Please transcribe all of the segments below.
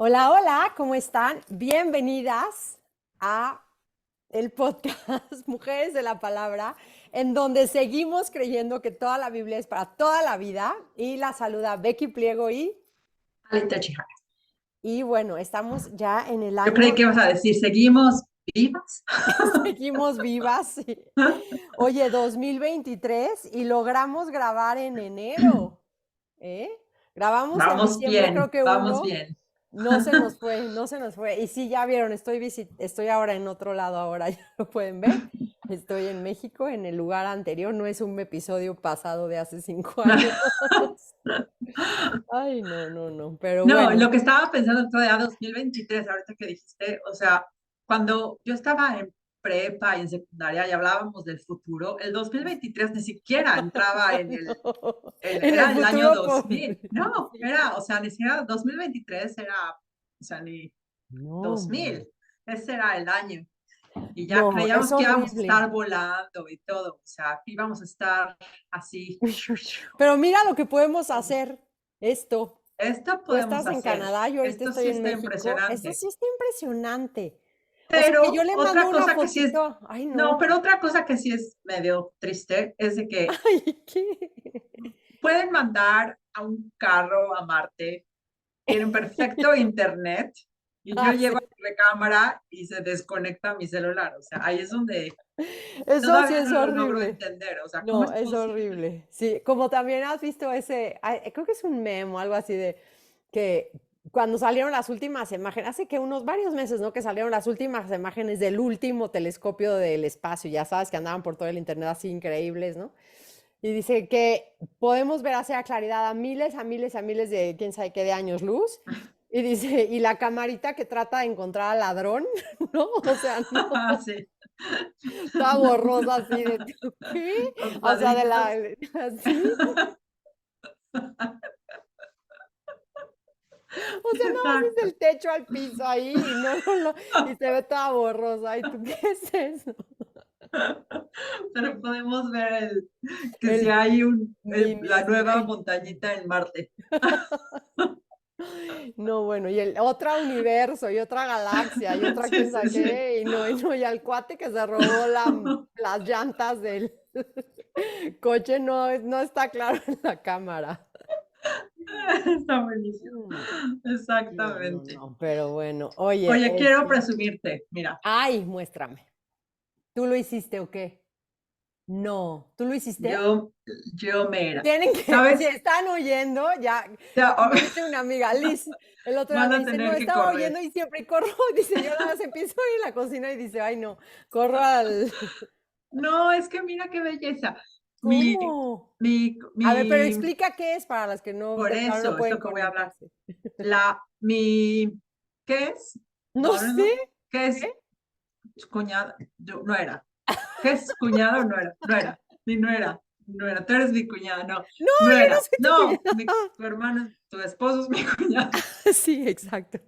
Hola, hola, ¿cómo están? Bienvenidas a el podcast Mujeres de la Palabra, en donde seguimos creyendo que toda la Biblia es para toda la vida. Y la saluda Becky Pliego Alita Chihara. y bueno, estamos ya en el Yo creí año, que ibas a decir, ¿seguimos vivas? seguimos vivas. Sí. Oye, 2023 y logramos grabar en enero, ¿eh? Grabamos en diciembre, creo que Vamos uno. bien. No se nos fue, no se nos fue. Y sí, ya vieron, estoy ahora en otro lado, ahora ya lo pueden ver. Estoy en México, en el lugar anterior, no es un episodio pasado de hace 5 años. Ay, no, no, no, pero No, bueno. lo que estaba pensando todavía 2023, ahorita que dijiste, o sea, cuando yo estaba en prepa y en secundaria y hablábamos del futuro, el 2023 ni siquiera entraba en No, en el era el año futuro, 2000. No, sí. era, o sea, ni siquiera 2023 era, o sea, ni No, 2000. Ese era el año. Y ya no, es creíamos que íbamos a horrible. estar volando y todo, o sea, que íbamos a estar así. Pero mira lo que podemos hacer, esto. Esto Tú podemos estás en hacer, Canadá, yo ahorita esto estoy sí en está México. Esto impresionante. sí está impresionante. O sea, que yo Pero le mando otra una cosa que sí es, fotito. Ay, no, no. pero otra cosa que sí es medio triste es de que Ay, ¿qué? pueden mandar a un carro a Marte, tienen perfecto internet y yo Ah, sí. llevo mi recámara y se desconecta mi celular. O sea, ahí es donde Eso sí todavía es no lo logro horrible. entender. O sea, ¿cómo No, es es posible? horrible. Sí, como también has visto ese, ay, creo que es un memo, algo así de que cuando salieron las últimas imágenes, hace que unos varios meses, ¿no? Que salieron las últimas imágenes del último telescopio del espacio, ya sabes que andaban por todo el internet así increíbles, ¿no? Y dice que podemos ver así a claridad a miles, a miles, a miles de quién sabe qué de años luz. Y dice, y la camarita que trata de encontrar al ladrón, ¿no? O sea, no, Sí. toda borrosa así de, ¿qué? Los O sea, de la, cuadritos. así. O sea, nada más es Exacto. del techo al piso ahí y y se ve toda borrosa. ¿Y tú qué es eso? Pero podemos ver que si El hay mini la nueva iceberg. montañita en Marte. No, bueno, y el otro universo, y otra galaxia, y otra Sí, quién sí, sabe sí. qué, y al cuate que se robó las llantas del coche no está claro en la cámara. Está buenísimo. Mm, no, no, Exactamente. no, pero bueno, oye, Oye, quiero presumirte, mira, ay, muéstrame. ¿Tú lo hiciste o qué? No, ¿tú lo hiciste? yo, yo me era. Tienen que, si ¿Sabes? están oyendo, ya, Ya, me dice una amiga, Liz, el otro día van me a dice, no, tener que estaba correr. oyendo y siempre corro, dice, yo nada más empiezo a ir a la cocina y dice, ay no, corro al... No, es que mira qué belleza. Mi, ¿Cómo? A ver, pero mi, explica qué es para las que no, por de plano no eso es pueden lo que voy a hablar. conectarse. ¿Qué es? No No, no, sé, no. ¿Qué es ¿qué? cuñada? No era. ¿Qué es cuñado? No era, no era, ni no era, no era. Tú eres mi cuñada, no, No, no yo no era. soy tu No, cuñada. tu hermano, tu esposo es mi cuñado. Sí, exacto.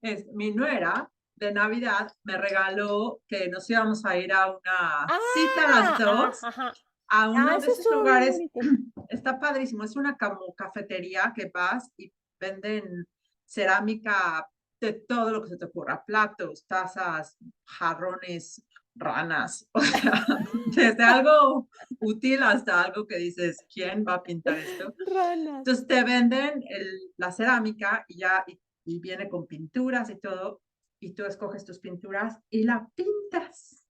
Es mi nuera de Navidad me regaló que nos íbamos a ir a una cita las dos Ajá. a Ah, uno de eso esos estuvo bien lugares. bonito. Está padrísimo, es una como cafetería que vas y venden cerámica de todo lo que se te ocurra, platos, tazas, jarrones, ranas, o sea, desde algo útil hasta algo que dices, ¿quién va a pintar esto? Ranas. Entonces te venden la cerámica y ya y viene con pinturas y todo, y tú escoges tus pinturas y la pintas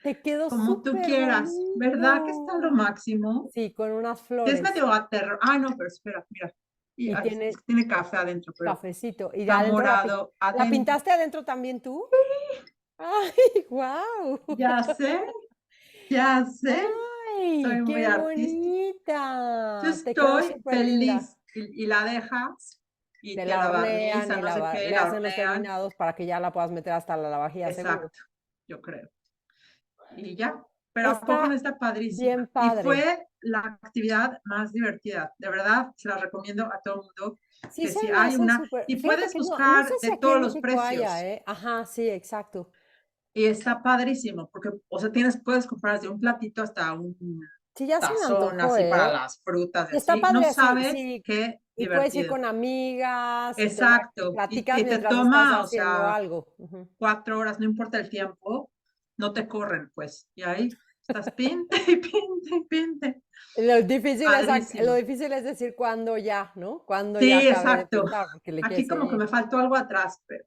Te quedó como tú súper quieras, ¿verdad? Que está lo bonito. máximo. Sí, con unas Es flores. medio aterro. Ah, no, pero espera, mira. Y, Y es tiene que tiene café adentro, pero cafecito. Y de está adentro morado ¿la adentro. pintaste adentro también tú? ¡Ay, guau! Ya sé, ya sé. ¡Ay, Soy muy qué artística. Yo bonita! Te quedó estoy súper linda. feliz. Y la dejas y Te te la la hornean barnizan, y no sé qué, le la hacen los hornean. terminados para que ya la puedas meter hasta la lavavajilla, seguro. Exacto, yo creo. Y ya, pero ¿a poco no Está está padrísima? bien Y padre. fue la actividad más divertida. De verdad, se la recomiendo a todo el mundo Sí que se si me hay hace una, súper. y Fíjate puedes que no sé buscar si de aquí en todos los México haya, precios. ¿eh? Ajá, sí, exacto. Y está padrísimo, porque, o sea, puedes comprar desde un platito hasta un Sí, ya se me tazón antojó, así para ¿eh? las frutas y Y está así. No padre así, sabes sí, qué Y puedes ir divertido. con amigas y Exacto. platicas Y te mientras estás toma, o haciendo sea, algo. Ujú. 4 horas, no importa el tiempo, no te corren, pues. Y ahí estás pinte y pinte y pinte. Lo Padrísimo. difícil es decir cuándo ya, ¿no? Cuándo ya Sí, acabé de exacto. pintar, porque le Aquí quieres como que me seguir. faltó algo atrás, pero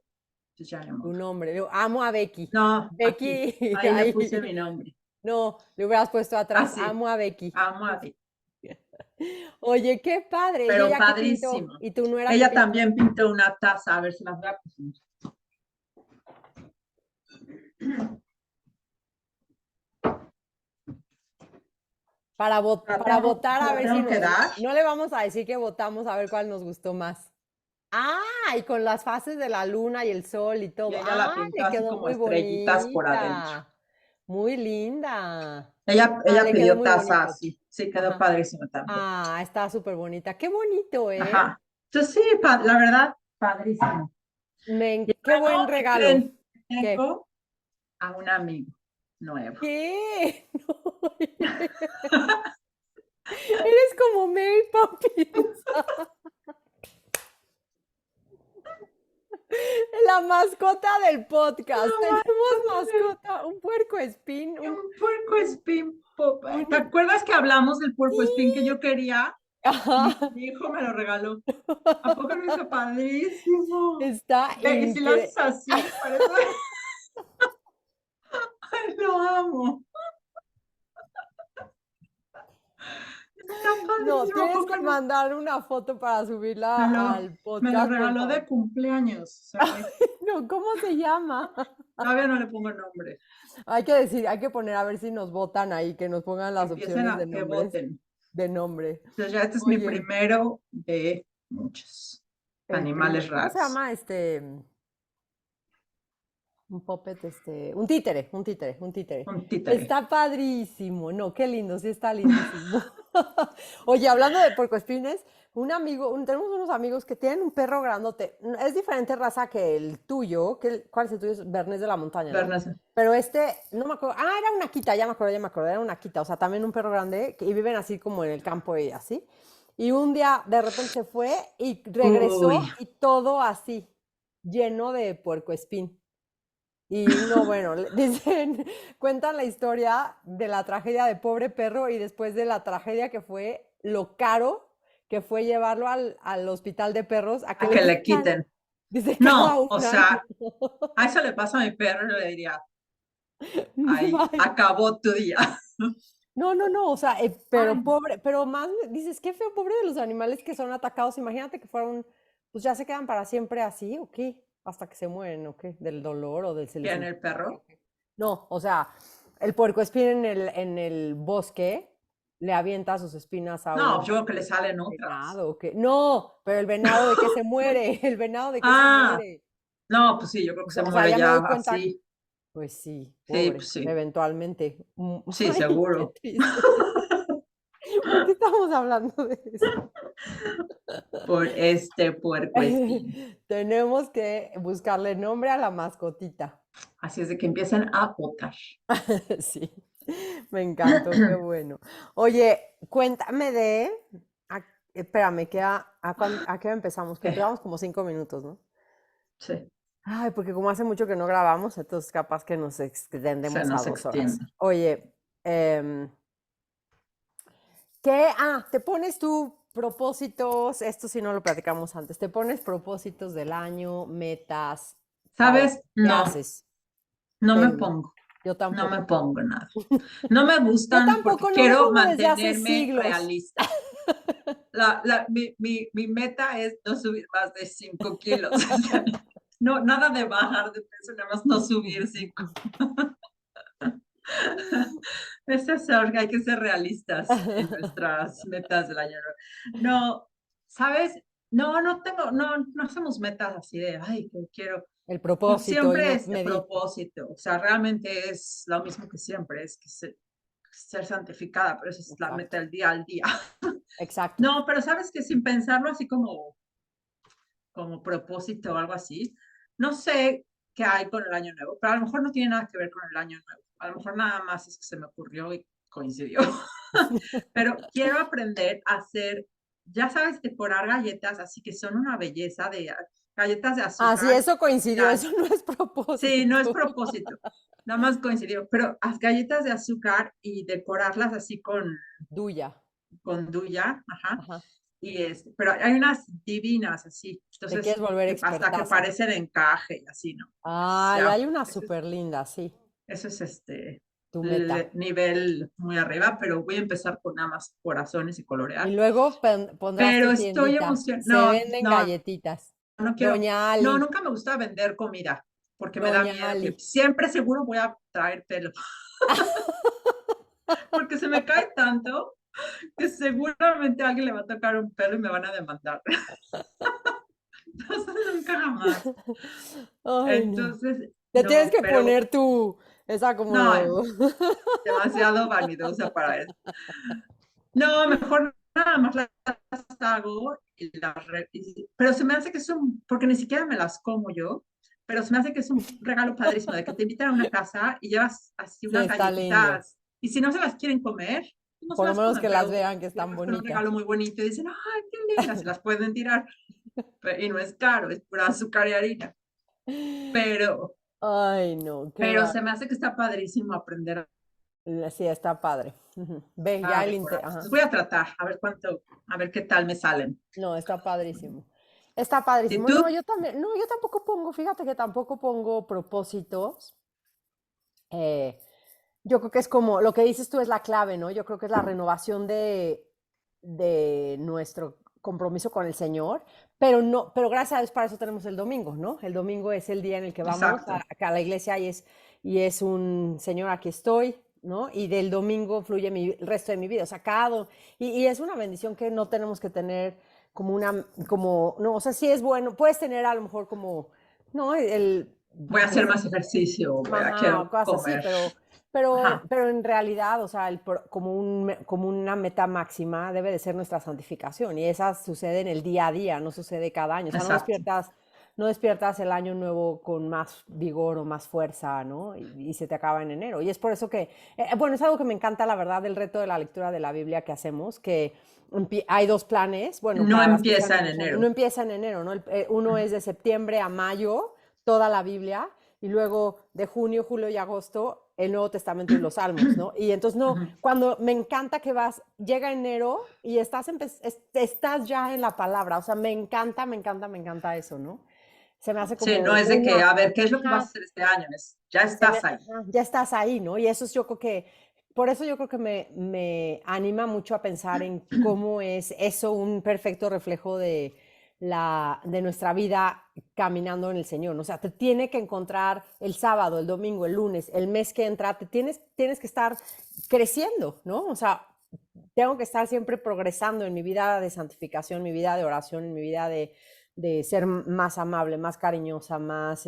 pues ya ni Tu modo. nombre. Yo amo a Becky. No, aquí. Becky, Ahí le puse ahí. mi nombre. No, le hubieras puesto atrás, Así. amo a Becky. Amo a ti. Oye, qué padre. ¿Y Pero ella qué pintó? padrísimo. ¿Y tu nuera qué Ella pintó? también pintó una taza. A ver si las voy a poner. Para votar Se a la ver si tengo que nos... dar. No le vamos a decir que votamos a ver cuál nos gustó más. Ah, y con las fases de la luna y el sol y Y todo. ella la Ah, pintó le así quedó como muy estrellitas por adentro. bonita. Muy linda. Ah, Ella le quedó pidió muy taza bonito. así. Sí, quedó Ajá. padrísimo también. Ah, está súper bonita. Qué bonito, ¿eh? Ajá. Entonces sí, la verdad, padrísimo. Y Qué buen luego, ¿qué regalo. creen? ¿Qué? Tengo a un amigo nuevo. ¿Qué? Eres como Mary Poppins. La mascota del podcast. Tenemos mascota, un puerco espín, Un puerco espín. ¿Te un- acuerdas que hablamos del puerco espín que sí. yo quería? Ajá. Mi hijo me lo regaló. ¿A poco no está padrísimo? Está Ve, y si lo increíble. haces así, parece... Ay, lo amo. Está No, padrísimo. ¿A tienes poco que no? mandar una foto para subirla Me lo, al me lo podcast, por regaló de favor. cumpleaños. O sea, No, ¿cómo se llama? todavía no le pongo nombre. Hay que decir, hay que poner a ver si nos votan ahí, que nos pongan Que las empiecen opciones a que voten. de nombre. Entonces ya este es mi Oye, primero de muchos el animales primer, ¿cómo se raros. llama este? Un puppet, un títere, un títere, un títere. Un títere. Está padrísimo, no, qué lindo, sí está lindísimo. Oye, hablando de puercoespines, tenemos unos amigos que tienen un perro grandote. Es diferente raza que el tuyo, ¿cuál es el tuyo? Es Bernés de la montaña, ¿no? Bernese. Pero no me acuerdo. Ah, era una Akita, ya me acuerdo, era una Akita, o sea, también un perro grande, y viven así como en el campo y así. Y un día de repente se fue y regresó Uy, y todo así, lleno de puercoespín. Y no, bueno, dicen, cuentan la historia de la tragedia de pobre perro y después de la tragedia que fue lo caro que fue llevarlo al hospital de perros a que a le que le quitan, quiten. dice, cada No, un o año. sea, a eso le pasa a mi perro, yo le diría, No, ahí, acabó tu día. no, no, no, o sea, Ay, pero pobre, pero más dices, qué feo, pobre de los animales que son atacados. Imagínate que fueron, pues ya se quedan para siempre así, ¿o qué? Hasta que se mueren, ¿o qué? Del dolor o del se les ¿quién, el infecta, perro? ¿o qué? No, o sea, el puercoespín en el bosque le avienta sus espinas a No, un yo creo que le salen otras. venado, ¿o qué? No, pero el venado de qué se muere, el venado de qué se Ah, muere. no, pues sí, yo creo que se O sea, muere ya me ya doy cuenta, así. pues sí, Sí, pobre, pues sí, eventualmente. sí, Ay, qué seguro. triste. ¿Por qué estamos hablando de eso? Por este puerco espín. Tenemos que buscarle nombre a la mascotita. Así es de que empiecen a votar. Sí, me encantó, qué bueno. Oye, cuéntame espérame, ¿a qué hora empezamos? Que ¿Qué? empezamos como 5 minutos, ¿no? Sí, Ay, porque como hace mucho que no grabamos, entonces capaz que nos se extendemos a nos 2 horas. extiende. Oye, te pones tú propósitos, esto sí no lo platicamos antes, te pones propósitos del año, metas, para ¿Sabes? qué No, haces. no me Ven, pongo. yo No me tampoco. pongo nada. No me Yo gustan porque tampoco, no me quiero pongo desde hace mantenerme siglos. realista. Mi meta es no subir más de 5 kilos. No, nada de bajar de peso, nada más no subir 5. Es eso, hay que ser realistas en nuestras metas del año nuevo. No, ¿sabes? No hacemos metas así de, ay, que quiero. El No propósito y siempre no es de medir. propósito, o sea, realmente es lo mismo que siempre, es que ser santificada, pero esa es la meta Exacto, del día al día. exacto. No, pero sabes que sin pensarlo así como propósito o algo así, no sé qué hay con el año nuevo, pero a lo mejor no tiene nada que ver con el año nuevo. A lo mejor nada más es que se me ocurrió y coincidió. Pero quiero aprender a ser ya sabes, decorar galletas, así que son una belleza de galletas de Ah, sí, azúcar. eso coincidió, Las eso no es Sí, no es propósito. propósito, nada más coincidió, pero las galletas de azúcar y decorarlas así Duya. con duya, ajá, Ajá. pero hay unas divinas así, Te entonces, quieres volver hasta que expertaza. parecen encaje y así, ¿no? Ay, Ya, hay una eso es, súper linda, sí, eso es tu meta. nivel muy arriba, pero voy a empezar con nada más corazones y Y colorear. luego pondrás tu Pero estoy tiendita. Se emocionada, venden no, galletitas. no quiero, Doña no, Ali, nunca me gusta vender comida, porque me da Doña miedo que Ali. siempre seguro voy a traer pelo, porque se me cae tanto que seguramente a alguien le va a tocar un pelo y me van a demandar. Entonces, nunca jamás. Ay, no. Entonces, Te tienes no, que pero poner esa no, como, demasiado vanidosa para eso. No, mejor nada más las hago pero se me hace que es porque ni siquiera me las como yo, pero se me hace que es un regalo padrísimo de que te invitan a una casa y llevas así sí, unas está lindo. galletitas y si no se las quieren comer, no se Por lo las menos comen, que las pero vean que están llegas con un bonitas. regalo muy bonito y dicen, ay, qué lindas, se las pueden tirar. Y no es caro, es pura azúcar y harina. Pero, Ay, no, qué pero va. se me hace que está padrísimo aprender Sí, está padre. Ujú. Ve, a ya decorar. ajá. Entonces voy a tratar, a ver qué tal me salen. No, está padrísimo. Está ¿Y padrísimo. No, tú? yo también, no, yo tampoco pongo, fíjate que tampoco pongo propósitos. Eh, yo creo que es como, lo que dices tú es la clave, ¿no? Yo creo que es la renovación de nuestro compromiso con el Señor, pero no, pero gracias a Dios para eso tenemos el domingo, ¿no? El domingo es el día en el que vamos Exacto. a la iglesia y es un Señor, aquí estoy, ¿no? Y del domingo fluye el resto de mi vida, o sea, y es una bendición que no tenemos que tener no, o sea, sí es bueno, puedes tener a lo mejor como, no, Voy a hacer más ejercicio, ajá, o quiero cosas así, comer. pero, Ajá, pero en realidad, o sea, como una meta máxima debe de ser nuestra santificación y esa sucede en el día a día, no sucede cada año, o sea, exacto. no despiertas el año nuevo con más vigor o más fuerza, ¿no? Y se te acaba en enero. Y es por eso que, bueno, es algo que me encanta, la verdad, del reto de la lectura de la Biblia que hacemos, que hay dos planes, bueno, No para las que están empieza en empezando, no enero. empieza en enero, ¿no? Uno es de septiembre a mayo, toda la Biblia, y luego de junio, julio y agosto el Nuevo Testamento y los Salmos, ¿no? Y entonces no, cuando me encanta que llega enero y estás ya en la palabra, o sea, me encanta, me encanta, me encanta eso, ¿no? Se me hace Sí, como no es de que, a ver, ¿qué es lo que vas a ajá, hacer este año? Ya estás ahí. ajá, ya estás ahí, ¿no? Y eso es yo creo que, por eso yo creo que me anima mucho a pensar en cómo es eso un perfecto reflejo de nuestra vida caminando en el Señor, ¿no? O sea, te tiene que encontrar el sábado, el domingo, el lunes, el mes que entra, tienes que estar creciendo, ¿no? O sea, tengo que estar siempre progresando en mi vida de santificación, mi vida de oración, en mi vida de ser más amable, más cariñosa, más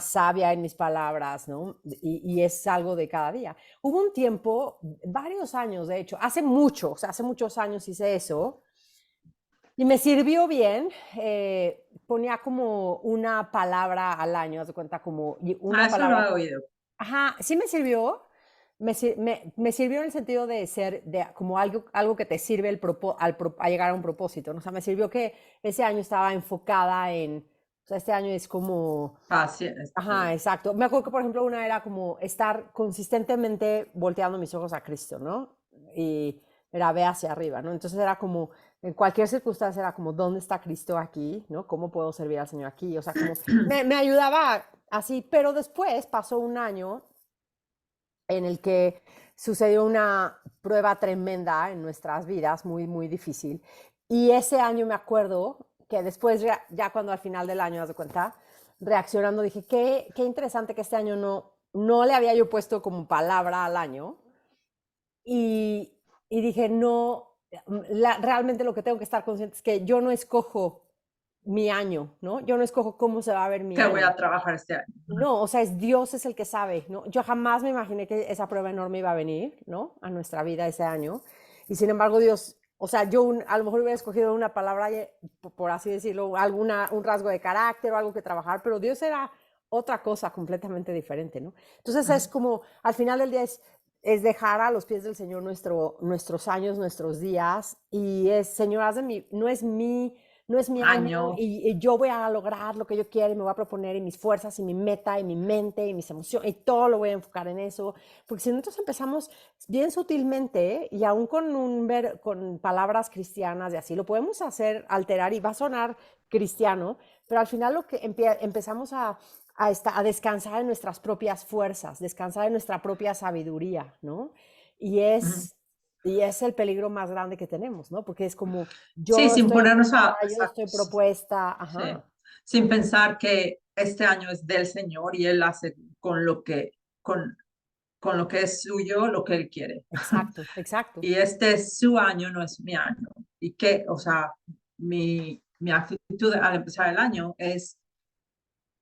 sabia en mis palabras, ¿no? Y es algo de cada día. Hubo un tiempo, varios años, de hecho, o sea, hace muchos años hice eso y me sirvió bien. Ponía como una palabra al año, haz de cuenta, como Ah, una eso lo palabra. he oído. Ajá, sí me sirvió. Me sirvió en el sentido de ser como algo que te sirve a llegar a un propósito, ¿no? O sea, me sirvió que ese año estaba enfocada o sea, este año es como, ajá, exacto. Me acuerdo que, por ejemplo, una era como estar consistentemente volteando mis ojos a Cristo, ¿no? Y era ve hacia arriba, ¿no? Entonces era como, en cualquier circunstancia era como, ¿dónde está Cristo aquí? ¿No? ¿Cómo puedo servir al Señor aquí? O sea, como, me ayudaba así, pero después pasó un año en el que sucedió una prueba tremenda en nuestras vidas, muy, muy difícil. Y ese año me acuerdo que después, ya cuando al final del año, haz de cuenta, reaccionando, dije, qué interesante que este año no le había yo puesto como palabra al año. Y, y dije, no, realmente lo que tengo que estar consciente es que yo no escojo mi año, ¿no? Yo no escojo cómo se va a ver mi Que voy año. a trabajar este año. No, o sea, Dios es el que sabe, ¿no? Yo jamás me imaginé que esa prueba enorme iba a venir, ¿no? A nuestra vida ese año. Y sin embargo, Dios, o sea, a lo mejor hubiera escogido una palabra, por así decirlo, un rasgo de carácter o algo que trabajar, pero Dios era otra cosa completamente diferente, ¿no? Entonces es como, al final del día es dejar a los pies del Señor nuestros años, nuestros días, y es, Señor, haz de mí, no es mi año Año. y yo voy a lograr lo que yo quiero y me voy a proponer y mis fuerzas y mi meta y mi mente y mis emociones y todo lo voy a enfocar en eso, porque si nosotros empezamos bien sutilmente y aún con palabras cristianas y así, lo podemos hacer, alterar y va a sonar cristiano, pero al final lo que empezamos a descansar en nuestras propias fuerzas, descansar en nuestra propia sabiduría, ¿no? Y Ujú. es, y es el peligro más grande que tenemos, ¿no? Porque es como, Sí, yo sin estoy ponernos enfocada, a, yo estoy propuesta, sí, ajá, sin pensar que este año es del Señor y Él hace con, con lo que es suyo, lo que Él quiere. exacto, exacto. Y este es su año, no es mi año. Y que, o sea, mi actitud al empezar el año es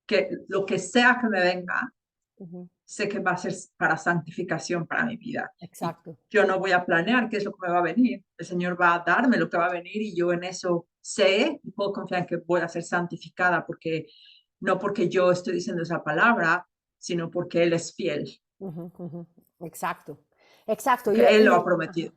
que lo que sea que me venga, Ujú, sé que va a ser para santificación para mi vida. Y exacto. yo no voy a planear qué es lo que me va a venir. El Señor va a darme lo que va a venir y yo en eso sé y puedo confiar en que voy a ser santificada porque no porque yo estoy diciendo esa palabra, sino porque Él es fiel, Ujú, ujú. Exacto, exacto. porque Él lo ha Ajá, prometido.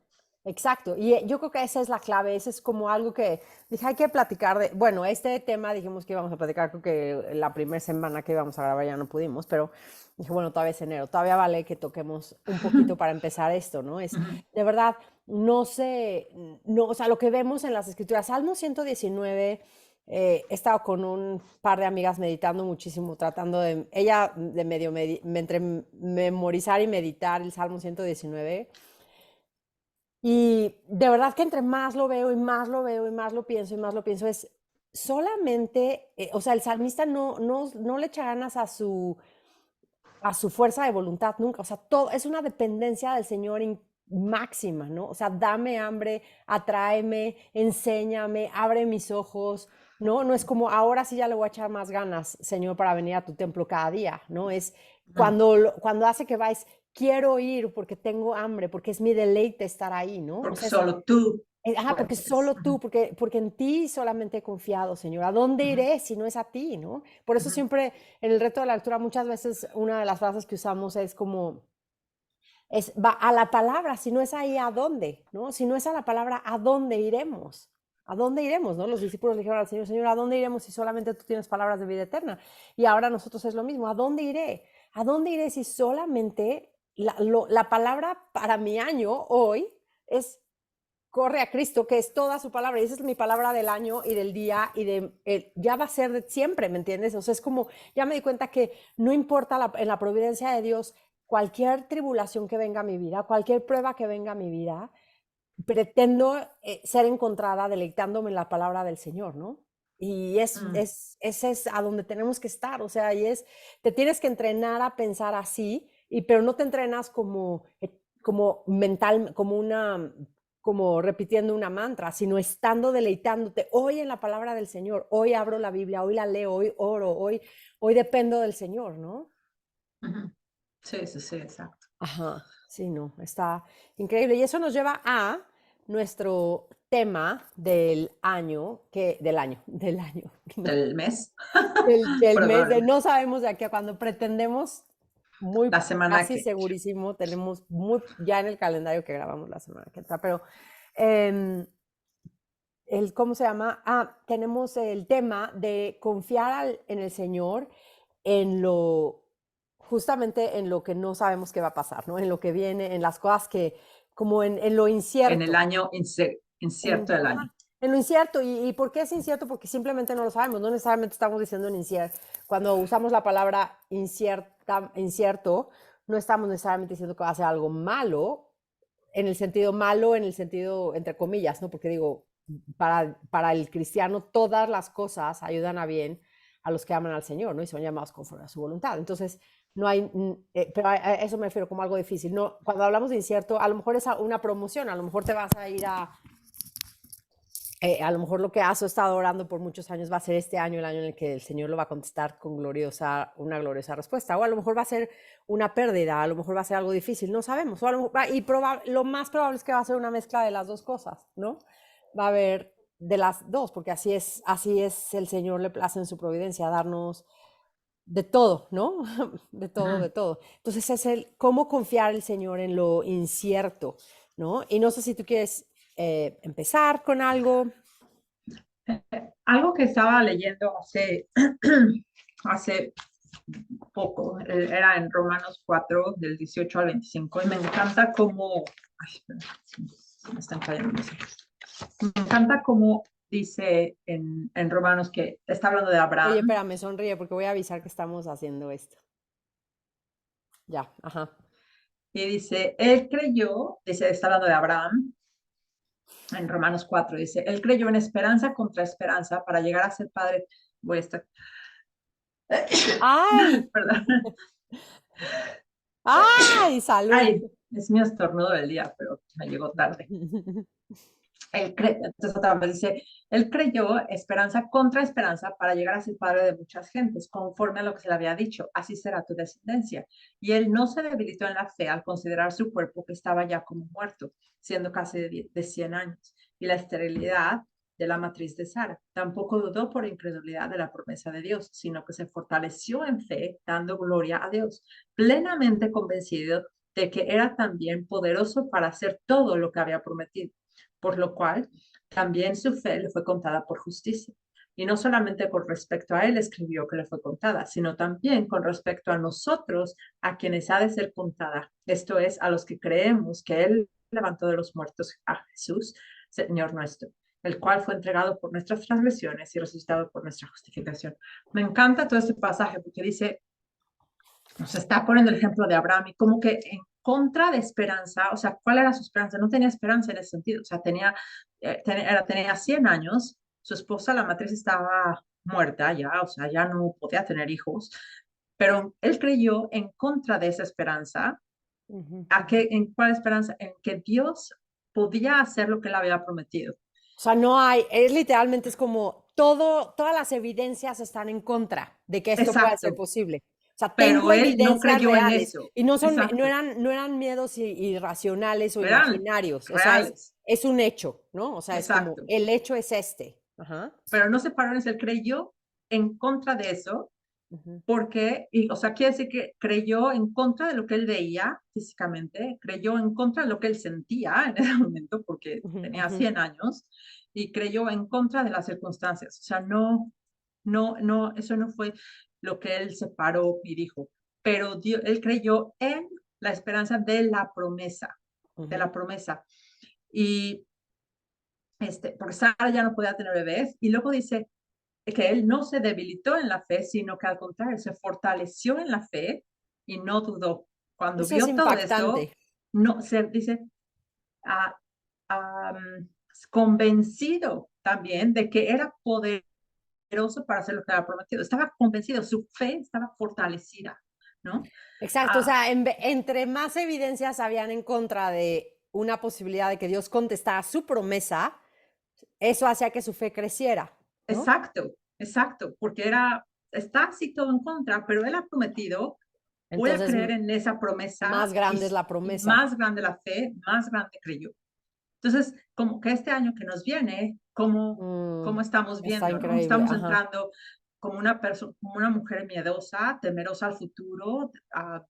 exacto. Y yo creo que esa es la clave, ese es como algo que dije, hay que platicar de, bueno, este tema dijimos que íbamos a platicar, creo que la primera semana que íbamos a grabar ya no pudimos, pero dije, bueno, todavía es enero, todavía vale que toquemos un poquito para empezar esto, ¿no? Es, de verdad, no sé, no, o sea, lo que vemos en las escrituras, Salmo 119. He estado con un par de amigas meditando muchísimo, tratando de, ella de entre memorizar y meditar el Salmo 119. Y de verdad que entre más lo veo y más lo veo y más lo pienso y más lo pienso, es solamente, o sea, el salmista no le echa ganas a su fuerza de voluntad nunca, o sea, todo es una dependencia del Señor máxima, ¿no? O sea, dame hambre, atráeme, enséñame, abre mis ojos, ¿no? No es como ahora sí ya le voy a echar más ganas, Señor, para venir a tu templo cada día, ¿no? Es cuando hace que vais, quiero ir porque tengo hambre, porque es mi deleite estar ahí, ¿no? O Porque sea, solo tú porque puedes. solo tú, porque en ti solamente he confiado, Señor. ¿A dónde iré si no es a ti, no? Por eso siempre en el reto de la lectura muchas veces una de las frases que usamos es como, va a la palabra, si no es ahí, ¿a dónde? ¿No? Si no es a la palabra, ¿a dónde iremos? ¿A dónde iremos? ¿No? Los discípulos le dijeron al Señor, Señor, ¿a dónde iremos si solamente tú tienes palabras de vida eterna? Y ahora nosotros es lo mismo, ¿a dónde iré? ¿A dónde iré si solamente la palabra para mi año hoy es corre a Cristo, que es toda su palabra, y esa es mi palabra del año y del día, y ya va a ser de siempre, ¿me entiendes? O sea, es como, ya me di cuenta que no importa en la providencia de Dios, cualquier tribulación que venga a mi vida, cualquier prueba que venga a mi vida, pretendo ser encontrada deleitándome en la palabra del Señor, ¿no? Y ese es a donde tenemos que estar, o sea, te tienes que entrenar a pensar así, pero no te entrenas como mental, como repitiendo una mantra, sino estando deleitándote hoy en la palabra del Señor, hoy abro la Biblia, hoy la leo, hoy oro, hoy dependo del Señor, ¿no? Sí, sí, sí, exacto. Ajá, sí, no, está increíble. Y eso nos lleva a nuestro tema del año, no, Del mes, del mes, de probablemente. no sabemos de aquí a cuando pretendemos, muy La semana casi que. segurísimo, tenemos muy ya en el calendario que grabamos la semana que entra, pero em, ¿cómo se llama? Tenemos el tema de confiar en el Señor en justamente en lo que no sabemos qué va a pasar, ¿no? En lo que viene, en las cosas como en lo En el incierto. año incierto del año. En lo incierto. ¿Y por qué es incierto? Porque simplemente no lo sabemos, no necesariamente estamos diciendo en incierto. Cuando usamos la palabra incierto, no estamos necesariamente diciendo que va a ser algo malo, en el sentido, entre comillas, ¿no? Porque digo, para el cristiano todas las cosas ayudan a bien a los que aman al Señor, ¿no? Y son llamados conforme a su voluntad. Entonces, no hay, pero a eso me refiero como algo difícil. No, cuando hablamos de incierto, a lo mejor es una promoción, a lo mejor te vas a ir a lo mejor lo que has estado orando por muchos años va a ser este año, el año en el que el Señor lo va a contestar con una gloriosa respuesta. O a lo mejor va a ser una pérdida, a lo mejor va a ser algo difícil, no sabemos. O a lo, mejor lo más probable es que va a ser una mezcla de las dos cosas, ¿no? Va a haber de las dos, porque así es el Señor, le place en su providencia darnos de todo, ¿no? De todo, Ujú. de todo. Entonces es el cómo confiar el Señor en lo incierto, ¿no? Y no sé si tú quieres empezar con algo. Algo que estaba leyendo hace poco, era en Romanos 4, del 18 al 25, y me encanta cómo, ay, espera, me están cayendo los ojos. Me encanta cómo dice en Romanos que está hablando de Oye, Abraham, espérame, sonríe porque voy a avisar que estamos haciendo esto. Ya, ajá. y dice, él creyó, dice, está hablando de Abraham, en Romanos 4, dice, él creyó en esperanza contra esperanza para llegar a ser padre. Voy a estar, ¡Ay! perdón. ¡Ay! Salud. Ay, es mi estornudo del día, pero me llegó tarde. Entonces otra vez dice, él creyó esperanza contra esperanza para llegar a ser padre de muchas gentes, conforme a lo que se le había dicho, así será tu descendencia. Y él no se debilitó en la fe al considerar su cuerpo que estaba ya como muerto, siendo casi de 100 años, y la esterilidad de la matriz de Sara. Tampoco dudó por incredulidad de la promesa de Dios, sino que se fortaleció en fe, dando gloria a Dios, plenamente convencido de que era también poderoso para hacer todo lo que había prometido, por lo cual también su fe le fue contada por justicia. Y no solamente con respecto a él escribió que le fue contada, sino también con respecto a nosotros, a quienes ha de ser contada. Esto es, a los que creemos que él levantó de los muertos a Jesús, Señor nuestro, el cual fue entregado por nuestras transgresiones y resucitado por nuestra justificación. Me encanta todo este pasaje porque dice, nos está poniendo el ejemplo de Abraham y como que en contra de esperanza, o sea, ¿cuál era su esperanza? No tenía esperanza en ese sentido, o sea, tenía 100 años, su esposa, la matriz, estaba muerta ya, o sea, ya no podía tener hijos, pero él creyó en contra de esa esperanza. Ujú. ¿En cuál esperanza? En que Dios podía hacer lo que él había prometido. O sea, no hay, es literalmente es como todo, todas las evidencias están en contra de que esto pueda ser Exacto, posible. O sea, tengo pero él no evidencias creyó en reales eso. y no son, Exacto, no eran miedos irracionales o eran imaginarios. O sea, reales. es un hecho, ¿no? O sea, es como, Exacto. el hecho es este. Ajá. Pero no se paró en eso, él creyó en contra de eso, Ujú, porque, y, o sea, quiere decir que creyó en contra de lo que él veía físicamente, creyó en contra de lo que él sentía en ese momento, porque ujú, tenía ujú, 100 años, y creyó en contra de las circunstancias. O sea, no, eso no fue lo que él se paró y dijo, pero él creyó en la esperanza de ujú. la promesa. Y porque Sara ya no podía tener bebés, y luego dice que él no se debilitó en la fe, sino que al contrario, se fortaleció en la fe y no dudó. Cuando Eso es vio todo esto, impactante. no se dice, ah, ah, convencido también de que era poderoso para hacer lo que había prometido. Estaba convencido, su fe estaba fortalecida, ¿no? Exacto, o Ah, sea, entre más evidencias habían en contra de una posibilidad de que Dios contestara su promesa, eso hacía que su fe creciera, ¿no? exacto, porque está así todo en contra, pero él ha prometido, voy a Entonces, creer en esa promesa más grande es la y promesa. más grande la fe, más grande creyó. Entonces, como que este año que nos viene, Mm, cómo estamos está viendo, ¿no? increíble, Estamos ajá. entrando como una persona, como una mujer miedosa, temerosa al futuro,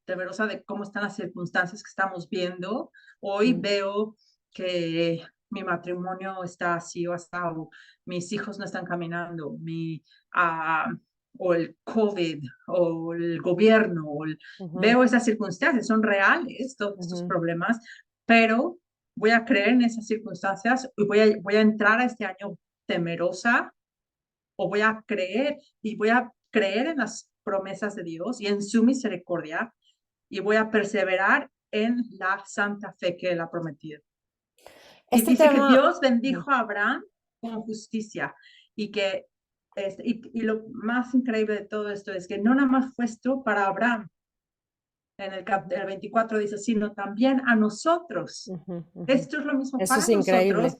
temerosa de cómo están las circunstancias que estamos viendo. Hoy Mm, veo que mi matrimonio está así o hasta, o mis hijos no están caminando, o el COVID, o el gobierno, ujú, veo esas circunstancias, son reales todos estos ujú. problemas, pero voy a creer en esas circunstancias y voy a entrar a este año temerosa, o voy a creer y voy a creer en las promesas de Dios y en su misericordia, y voy a perseverar en la santa fe que él ha prometido. Y Este dice que tema, Dios ujú, bendijo a Abraham con justicia, y que y lo más increíble de todo esto es que no nada más fue esto para Abraham, en el 24 dice, sino también a nosotros. ujú, ujú. Esto es lo mismo Eso para es nosotros. increíble.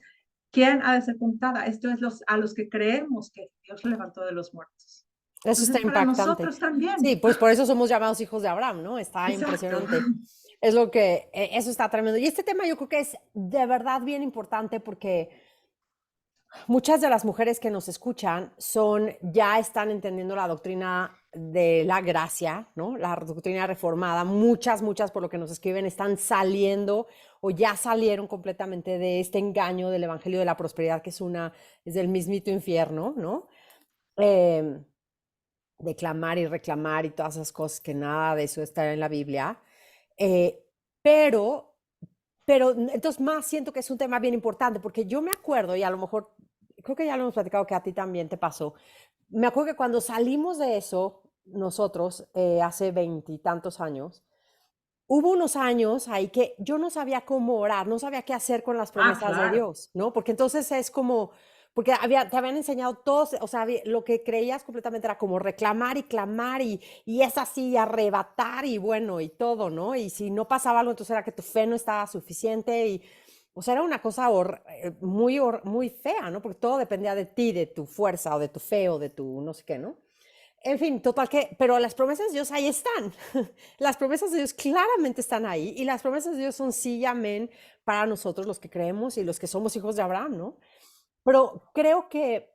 ¿Quién ha de ser contada? Esto es a los que creemos que Dios levantó de los muertos. Eso está Entonces, para impactante. nosotros también. Sí, pues por eso somos llamados hijos de Abraham, ¿no? Está Exacto. impresionante. Es lo que, eso está tremendo. Y este tema yo creo que es de verdad bien importante porque muchas de las mujeres que nos escuchan ya están entendiendo la doctrina de la gracia, ¿no? La doctrina reformada. Muchas, por lo que nos escriben, están saliendo o ya salieron completamente de este engaño del evangelio de la prosperidad, que es del mismito infierno, ¿no? Eh, de clamar y reclamar y todas esas cosas, que nada de eso está en la Biblia. Eh, pero, entonces más siento que es un tema bien importante, porque yo me acuerdo, y a lo mejor, creo que ya lo hemos platicado, que a ti también te pasó. Me acuerdo que cuando salimos de eso, nosotros, hace veintitantos años, hubo unos años ahí que yo no sabía cómo orar, no sabía qué hacer con las Ah, promesas de claro. Dios, ¿no? Porque entonces es como, porque te habían enseñado todos, o sea, lo que creías completamente era como reclamar y clamar y es así, arrebatar y bueno, y todo, ¿no? Y si no pasaba algo, entonces era que tu fe no estaba suficiente y, o sea, era una cosa muy fea, ¿no? Porque todo dependía de ti, de tu fuerza o de tu fe o de tu no sé qué, ¿no? En fin, total que, pero las promesas de Dios ahí están. Las promesas de Dios claramente están ahí y las promesas de Dios son sí y amén para nosotros los que creemos y los que somos hijos de Abraham, ¿no? Pero creo que,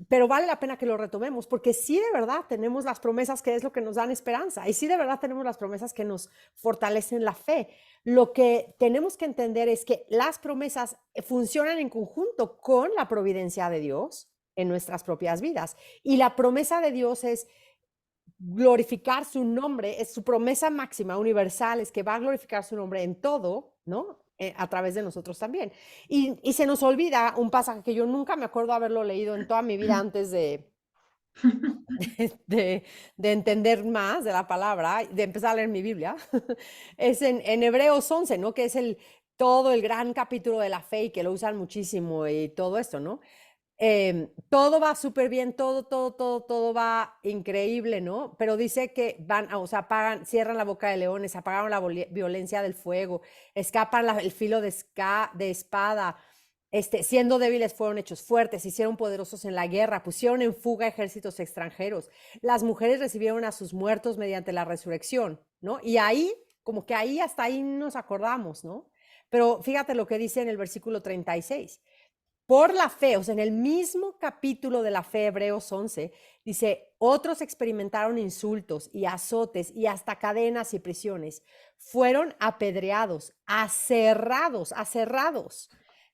pero vale la pena que lo retomemos porque sí de verdad tenemos las promesas que es lo que nos dan esperanza y sí de verdad tenemos las promesas que nos fortalecen la fe. Lo que tenemos que entender es que las promesas funcionan en conjunto con la providencia de Dios en nuestras propias vidas. Y la promesa de Dios es glorificar su nombre, es su promesa máxima, universal, es que va a glorificar su nombre en todo, ¿no? A través de nosotros también. Y se nos olvida un pasaje que yo nunca me acuerdo haberlo leído en toda mi vida antes de, de entender más de la palabra, de empezar a leer mi Biblia, es en Hebreos 11, ¿no? Que es todo el gran capítulo de la fe y que lo usan muchísimo y todo esto, ¿no? Todo va súper bien, todo va increíble, ¿no? Pero dice que o sea, cierran la boca de leones, apagaron la violencia del fuego, escapan el filo de espada, siendo débiles fueron hechos fuertes, hicieron poderosos en la guerra, pusieron en fuga ejércitos extranjeros, las mujeres recibieron a sus muertos mediante la resurrección, ¿no? Y ahí, como que ahí, hasta ahí nos acordamos, ¿no? Pero fíjate lo que dice en el versículo 36. Por la fe, o sea, en el mismo capítulo de la fe, Hebreos 11, dice, otros experimentaron insultos y azotes y hasta cadenas y prisiones. Fueron apedreados, aserrados,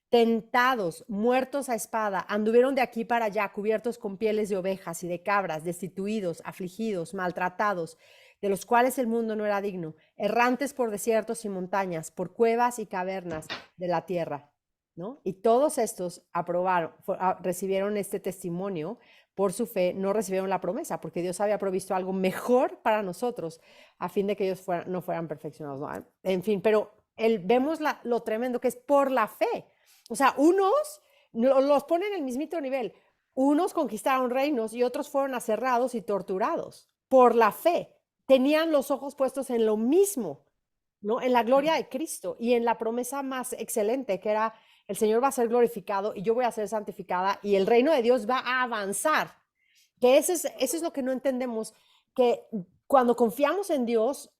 tentados, muertos a espada, anduvieron de aquí para allá, cubiertos con pieles de ovejas y de cabras, destituidos, afligidos, maltratados, de los cuales el mundo no era digno, errantes por desiertos y montañas, por cuevas y cavernas de la tierra. ¿No? Y todos estos recibieron este testimonio por su fe, no recibieron la promesa, porque Dios había provisto algo mejor para nosotros, a fin de que ellos no fueran perfeccionados. ¿No? En fin, pero vemos lo tremendo que es por la fe. O sea, unos los ponen en el mismito nivel. Unos conquistaron reinos y otros fueron aserrados y torturados por la fe. Tenían los ojos puestos en lo mismo, ¿no? En la gloria de Cristo y en la promesa más excelente, que era el Señor va a ser glorificado y yo voy a ser santificada y el reino de Dios va a avanzar. Que eso es lo que no entendemos, que cuando confiamos en Dios,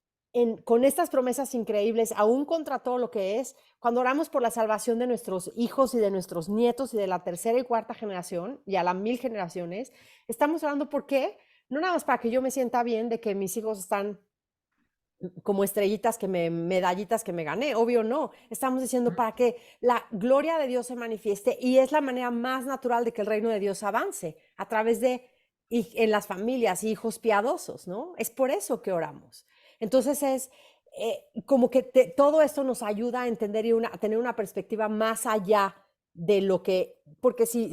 con estas promesas increíbles, aún contra todo lo que es, cuando oramos por la salvación de nuestros hijos y de nuestros nietos y de la tercera y cuarta generación y a las 1000 generaciones, estamos orando por qué, no nada más para que yo me sienta bien de que mis hijos están como estrellitas medallitas que me gané, obvio no. Estamos diciendo para que la gloria de Dios se manifieste y es la manera más natural de que el reino de Dios avance a través en las familias, hijos piadosos, ¿no? Es por eso que oramos. Entonces como que todo esto nos ayuda a entender y a tener una perspectiva más allá de lo que, porque si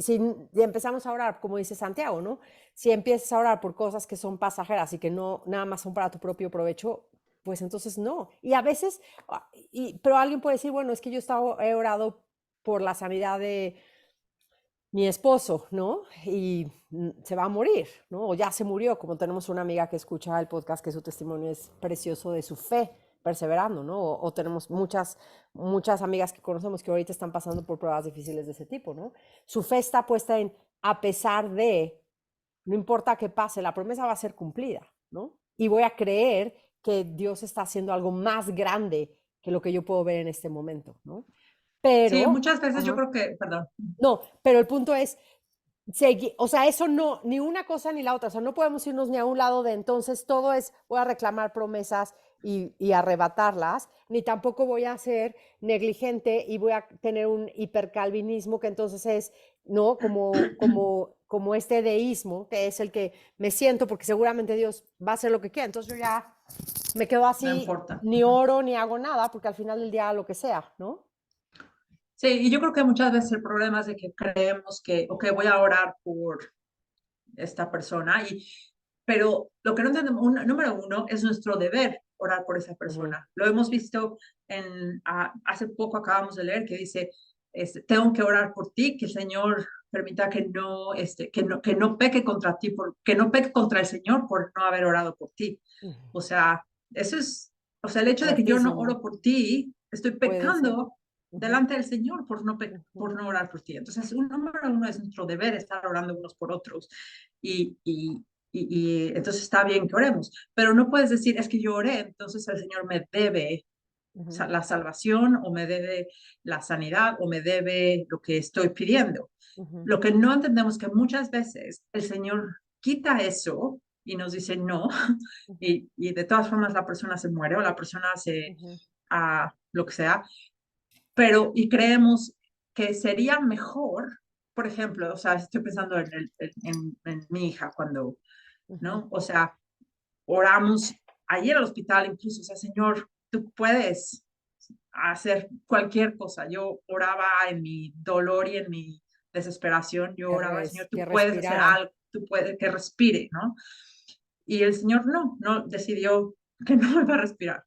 empezamos a orar, como dice Santiago, ¿no? Si empiezas a orar por cosas que son pasajeras y que no nada más son para tu propio provecho, pues entonces no. Y a veces, pero alguien puede decir, bueno, es que he orado por la sanidad de mi esposo, ¿no? Y se va a morir, ¿no? O ya se murió, como tenemos una amiga que escucha el podcast, que su testimonio es precioso de su fe, perseverando, ¿no? O tenemos muchas amigas que conocemos que ahorita están pasando por pruebas difíciles de ese tipo, ¿no? Su fe está puesta en, a pesar de, no importa qué pase, la promesa va a ser cumplida, ¿no? Y voy a creer que Dios está haciendo algo más grande que lo que yo puedo ver en este momento, ¿no? Sí, pero, muchas veces yo ajá, creo que, perdón, no, pero el punto es, o sea, eso no, ni una cosa ni la otra, o sea, no podemos irnos ni a un lado de entonces todo es, voy a reclamar promesas y arrebatarlas, ni tampoco voy a ser negligente y voy a tener un hipercalvinismo que entonces es, ¿no? Como este deísmo, que es el que me siento porque seguramente Dios va a hacer lo que quiera, entonces yo ya me quedo no así, importa. ni oro ni hago nada, porque al final del día lo que sea, ¿no? Sí, y yo creo que muchas veces el problema es de que creemos que, ok, voy a orar por esta persona, pero lo que no entendemos, número uno, es nuestro deber orar por esa Ujú, persona. Lo hemos visto hace poco acabamos de leer que dice, tengo que orar por ti, que el Señor permita que no peque contra ti, que no peque contra el Señor por no haber orado por ti. ujú. O sea, eso es, o sea, el hecho de que yo no Fuertísimo, oro por ti, estoy puede ser. pecando Ujú, delante del Señor ujú, por no orar por ti. Entonces, número uno es nuestro deber estar orando unos por otros. Y, y, entonces está bien que oremos, pero no puedes decir, es que yo oré, entonces el Señor me debe ujú, la salvación o me debe la sanidad o me debe lo que estoy pidiendo. ujú, Lo que no entendemos es que muchas veces el Señor quita eso y nos dice no, ujú, de todas formas la persona se muere o la persona ujú, lo que sea, pero y creemos que sería mejor, por ejemplo, o sea, estoy pensando en mi hija cuando, ujú, ¿no? O sea, oramos ayer al hospital incluso, o sea, Señor, tú puedes hacer cualquier cosa. Yo oraba en mi dolor y en mi desesperación, yo oraba, Señor, que tú puedes hacer respirara. algo, tú puedes que respire, ¿no? Y el Señor no decidió que no iba a respirar.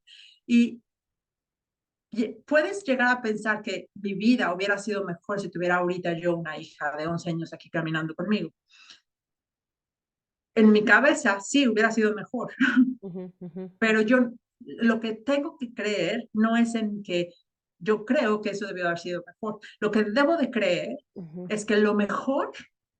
Y puedes llegar a pensar que mi vida hubiera sido mejor si tuviera ahorita yo una hija de 11 años aquí caminando conmigo. En mi cabeza sí hubiera sido mejor, Ujú, ujú, pero yo lo que tengo que creer no es en que yo creo que eso debió haber sido mejor. Lo que debo de creer ujú, es que lo mejor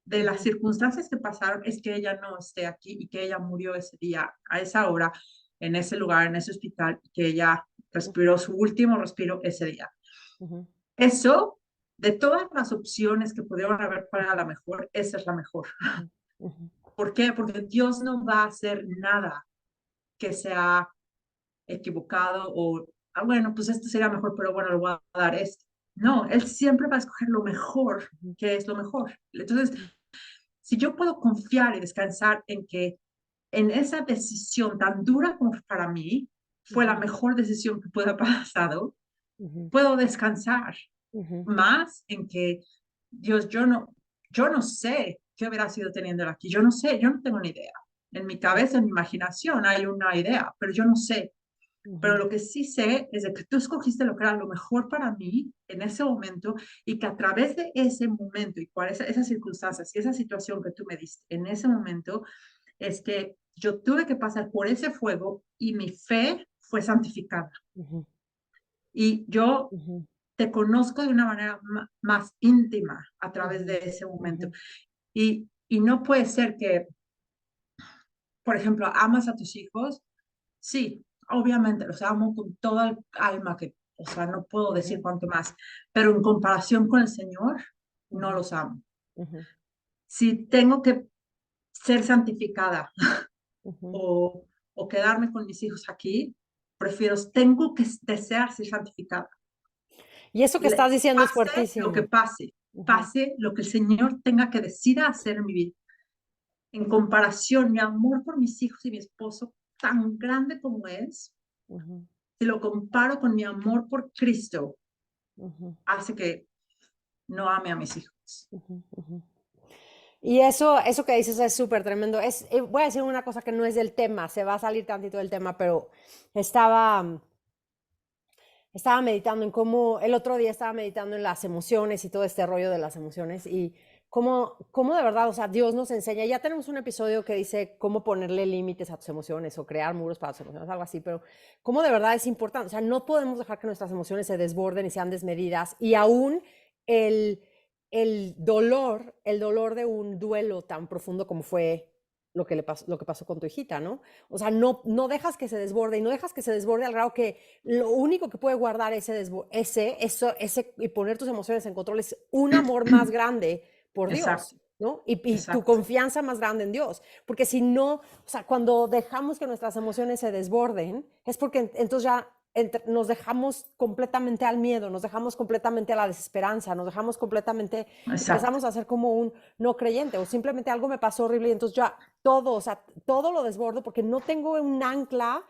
de las ujú, circunstancias que pasaron es que ella no esté aquí y que ella murió ese día, a esa hora, en ese lugar, en ese hospital, que ella respiró su último respiro ese día. ujú, Eso, de todas las opciones que pudieron haber para la mejor, esa es la mejor. ujú, ujú, ¿Por qué? Porque Dios no va a hacer nada que sea equivocado o, bueno, pues esto sería mejor, pero bueno, le voy a dar esto. No, Él siempre va a escoger lo mejor, ujú, que es lo mejor. Entonces, si yo puedo confiar y descansar en que en esa decisión tan dura como para mí, fue la ujú, mejor decisión que puede haber pasado, ujú, puedo descansar ujú, más en que, Dios, yo no sé qué hubiera sido teniéndolo aquí, yo no sé, yo no tengo ni idea. En mi cabeza, en mi imaginación hay una idea, pero yo no sé. Pero ujú, lo que sí sé es de que tú escogiste lo que era lo mejor para mí en ese momento y que a través de ese momento y por esas circunstancias y esa situación que tú me diste en ese momento, es que yo tuve que pasar por ese fuego y mi fe fue santificada. ujú, Y yo ujú, te conozco de una manera más íntima a través ujú, de ese momento. ujú, Y no puede ser que, por ejemplo, amas a tus hijos. Sí, obviamente los amo con toda el alma que, o sea, no puedo decir ujú, cuánto más, pero en comparación con el Señor, no ujú, los amo. ujú, Si tengo que ser santificada ujú. o, o quedarme con mis hijos aquí, tengo que desear ser santificada. Y eso que estás diciendo es Pase lo que fuertísimo. pase, Ujú, pase lo que el Señor tenga que decida hacer en mi vida. En comparación, mi amor por mis hijos y mi esposo, tan grande como es, ujú, si lo comparo con mi amor por Cristo, ujú, hace que no ame a mis hijos. ujú, ujú. Y eso que dices es súper tremendo. Voy a decir una cosa que no es del tema, se va a salir tantito del tema, pero estaba, estaba meditando en cómo, el otro día estaba meditando en las emociones y todo este rollo de las emociones y cómo de verdad, o sea, Dios nos enseña. Ya tenemos un episodio que dice cómo ponerle límites a tus emociones o crear muros para tus emociones, algo así, pero cómo de verdad es importante. O sea, no podemos dejar que nuestras emociones se desborden y sean desmedidas y aún el, el dolor de un duelo tan profundo como fue lo que pasó con tu hijita, ¿no? O sea, no dejas que se desborde y no dejas que se desborde al grado que lo único que puede guardar ese y poner tus emociones en control es un amor más grande por Dios, Exacto, ¿no? Y tu exacto, confianza más grande en Dios. Porque si no, o sea, cuando dejamos que nuestras emociones se desborden, es porque entonces ya nos dejamos completamente al miedo, nos dejamos completamente a la desesperanza, nos dejamos completamente, exacto. empezamos a ser como un no creyente o simplemente algo me pasó horrible y entonces ya todo, o sea, todo lo desbordo porque no tengo un ancla,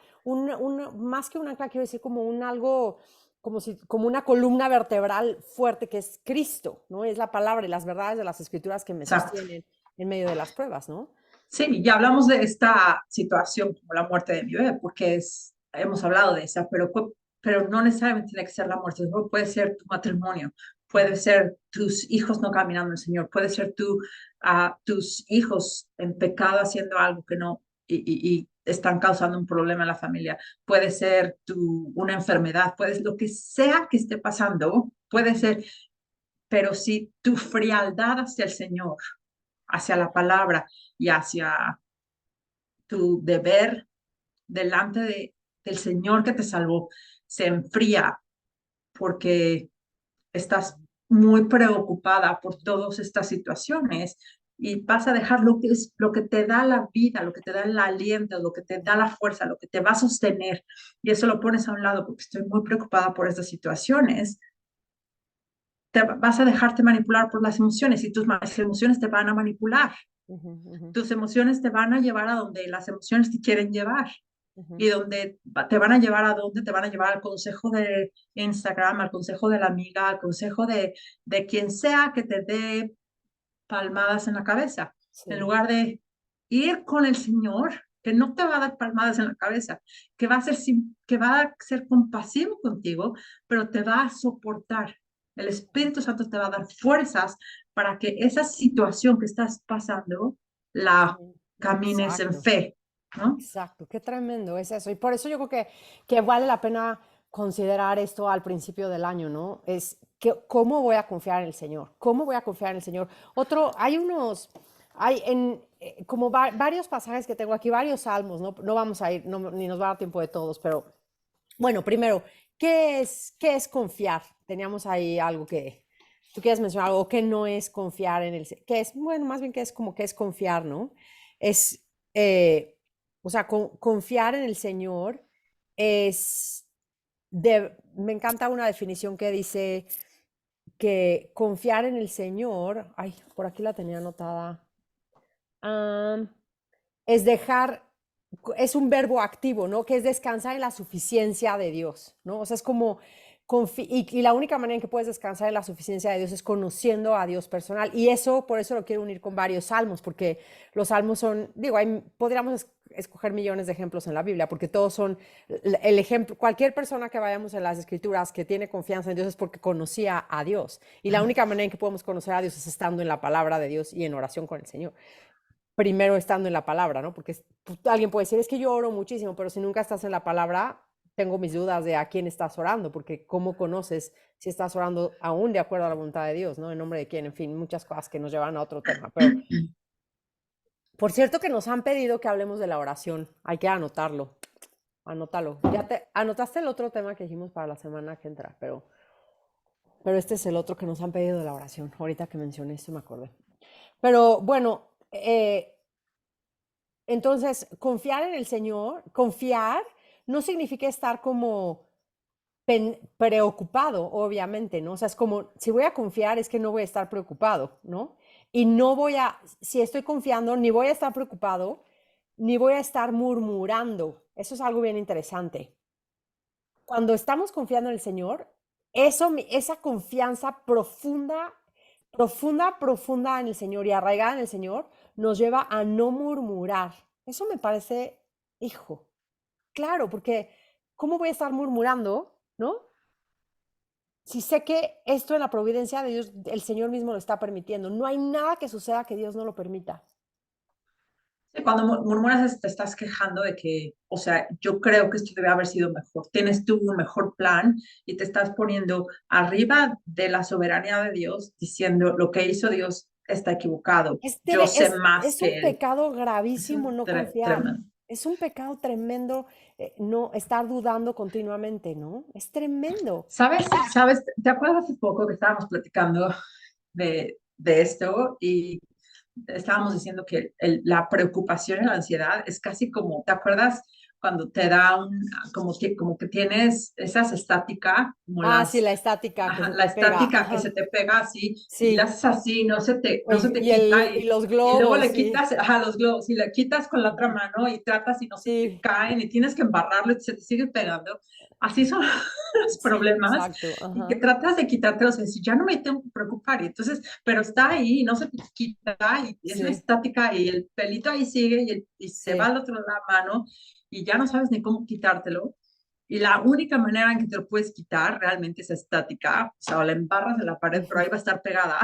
más que un ancla, quiero decir como un algo, como una columna vertebral fuerte que es Cristo, ¿no? Es la palabra y las verdades de las escrituras que me Exacto. sostienen en medio de las pruebas, ¿no? Sí, ya hablamos de esta situación como la muerte de mi bebé, porque hemos hablado de esa, pero no necesariamente tiene que ser la muerte, ¿no? Puede ser tu matrimonio, puede ser tus hijos no caminando en el Señor, puede ser tus hijos en pecado haciendo algo que no, y están causando un problema en la familia, puede ser una enfermedad, puede ser lo que sea que esté pasando, puede ser, pero si tu frialdad hacia el Señor, hacia la palabra y hacia tu deber delante del Señor que te salvó se enfría porque estás muy preocupada por todas estas situaciones y vas a dejar lo que te da la vida, lo que te da el aliento, lo que te da la fuerza, lo que te va a sostener, y eso lo pones a un lado porque estoy muy preocupada por estas situaciones, vas a dejarte manipular por las emociones y tus emociones te van a manipular. Ujú, ujú, Tus emociones te van a llevar a donde las emociones te quieren llevar. ujú. Y donde te van a llevar a donde te van a llevar al consejo de Instagram, al consejo de la amiga, al consejo de quien sea que te dé palmadas en la cabeza, en Sí. lugar de ir con el Señor, que no te va a dar palmadas en la cabeza, que va a ser compasivo contigo, pero te va a soportar. El Espíritu Santo te va a dar fuerzas para que esa situación que estás pasando la Ujú. camines en Exacto. fe, ¿no? Exacto, qué tremendo es eso. Y por eso yo creo que vale la pena considerar esto al principio del año, ¿no? Es que, ¿cómo voy a confiar en el Señor? ¿Cómo voy a confiar en el Señor? Como varios pasajes que tengo aquí, varios salmos, ¿no? No vamos a ir, ni nos va a dar tiempo de todos, pero bueno, primero, ¿qué es confiar? Teníamos ahí algo que, tú quieres mencionar algo que no es confiar en ¿qué es? Bueno, más bien que es como que es confiar, ¿no? Es, eh, o sea, confiar en el Señor es, me encanta una definición que dice que confiar en el Señor, ay, por aquí la tenía anotada, ah, es dejar, es un verbo activo, ¿no? Que es descansar en la suficiencia de Dios, ¿no? O sea, es como, y la única manera en que puedes descansar en la suficiencia de Dios es conociendo a Dios personal. Y eso, por eso lo quiero unir con varios salmos, porque los salmos son, digo, podríamos escoger millones de ejemplos en la Biblia, porque todos son el ejemplo, cualquier persona que vayamos en las escrituras que tiene confianza en Dios es porque conocía a Dios. Y la única manera en que podemos conocer a Dios es estando en la palabra de Dios y en oración con el Señor primero estando en la palabra, ¿no? Porque alguien puede decir, es que yo oro muchísimo, pero si nunca estás en la palabra, tengo mis dudas de a quién estás orando, porque cómo conoces si estás orando aún de acuerdo a la voluntad de Dios, ¿no? En nombre de quién, en fin, muchas cosas que nos llevan a otro tema. Pero, por cierto que nos han pedido que hablemos de la oración, hay que anotarlo, anótalo. Ya te anotaste el otro tema que dijimos para la semana que entra, pero este es el otro que nos han pedido de la oración. Ahorita que mencioné esto me acordé. Pero bueno, entonces, confiar en el Señor, confiar no significa estar como preocupado, obviamente, ¿no? O sea, es como, si voy a confiar es que no voy a estar preocupado, ¿no? Y no voy a, si estoy confiando, ni voy a estar preocupado, ni voy a estar murmurando. Eso es algo bien interesante. Cuando estamos confiando en el Señor, esa confianza profunda, profunda, profunda en el Señor y arraigada en el Señor, nos lleva a no murmurar. Eso me parece, hijo, claro, porque ¿cómo voy a estar murmurando, no? Si sé que esto en la providencia de Dios, el Señor mismo lo está permitiendo. No hay nada que suceda que Dios no lo permita. Sí, cuando murmuras te estás quejando de que, o sea, yo creo que esto debe haber sido mejor. Tienes tú un mejor plan y te estás poniendo arriba de la soberanía de Dios, diciendo lo que hizo Dios está equivocado. Yo sé más Es un que él. pecado Es gravísimo no confiar. tremendo. Es un pecado tremendo no estar dudando continuamente, ¿no? Es tremendo. ¿Sabes? ¿Te acuerdas hace poco que estábamos platicando de esto y estábamos diciendo que la preocupación y la ansiedad es casi como, ¿te acuerdas cuando te da como que tienes esas estática, como Ah, sí, la estática que se la te pega. estática que se Ajá, te pega así y la sí. haces así, no se te quita Y los y luego globos, le sí. quitas, los globos y le quitas con la otra mano y tratas y no se te Sí, caen y tienes que embarrarlo y se te sigue pegando. Así son los sí, problemas exacto. y que Ajá. tratas de quitártelos y decir, ya no me tengo que preocupar. Y entonces, pero está ahí y no se te quita y es la Sí, estática y el pelito ahí sigue y se va sí. al otro lado la mano y ya no sabes ni cómo quitártelo. Y la única manera en que te lo puedes quitar realmente es estática, o sea, o la embarras en la pared, pero ahí va a estar pegada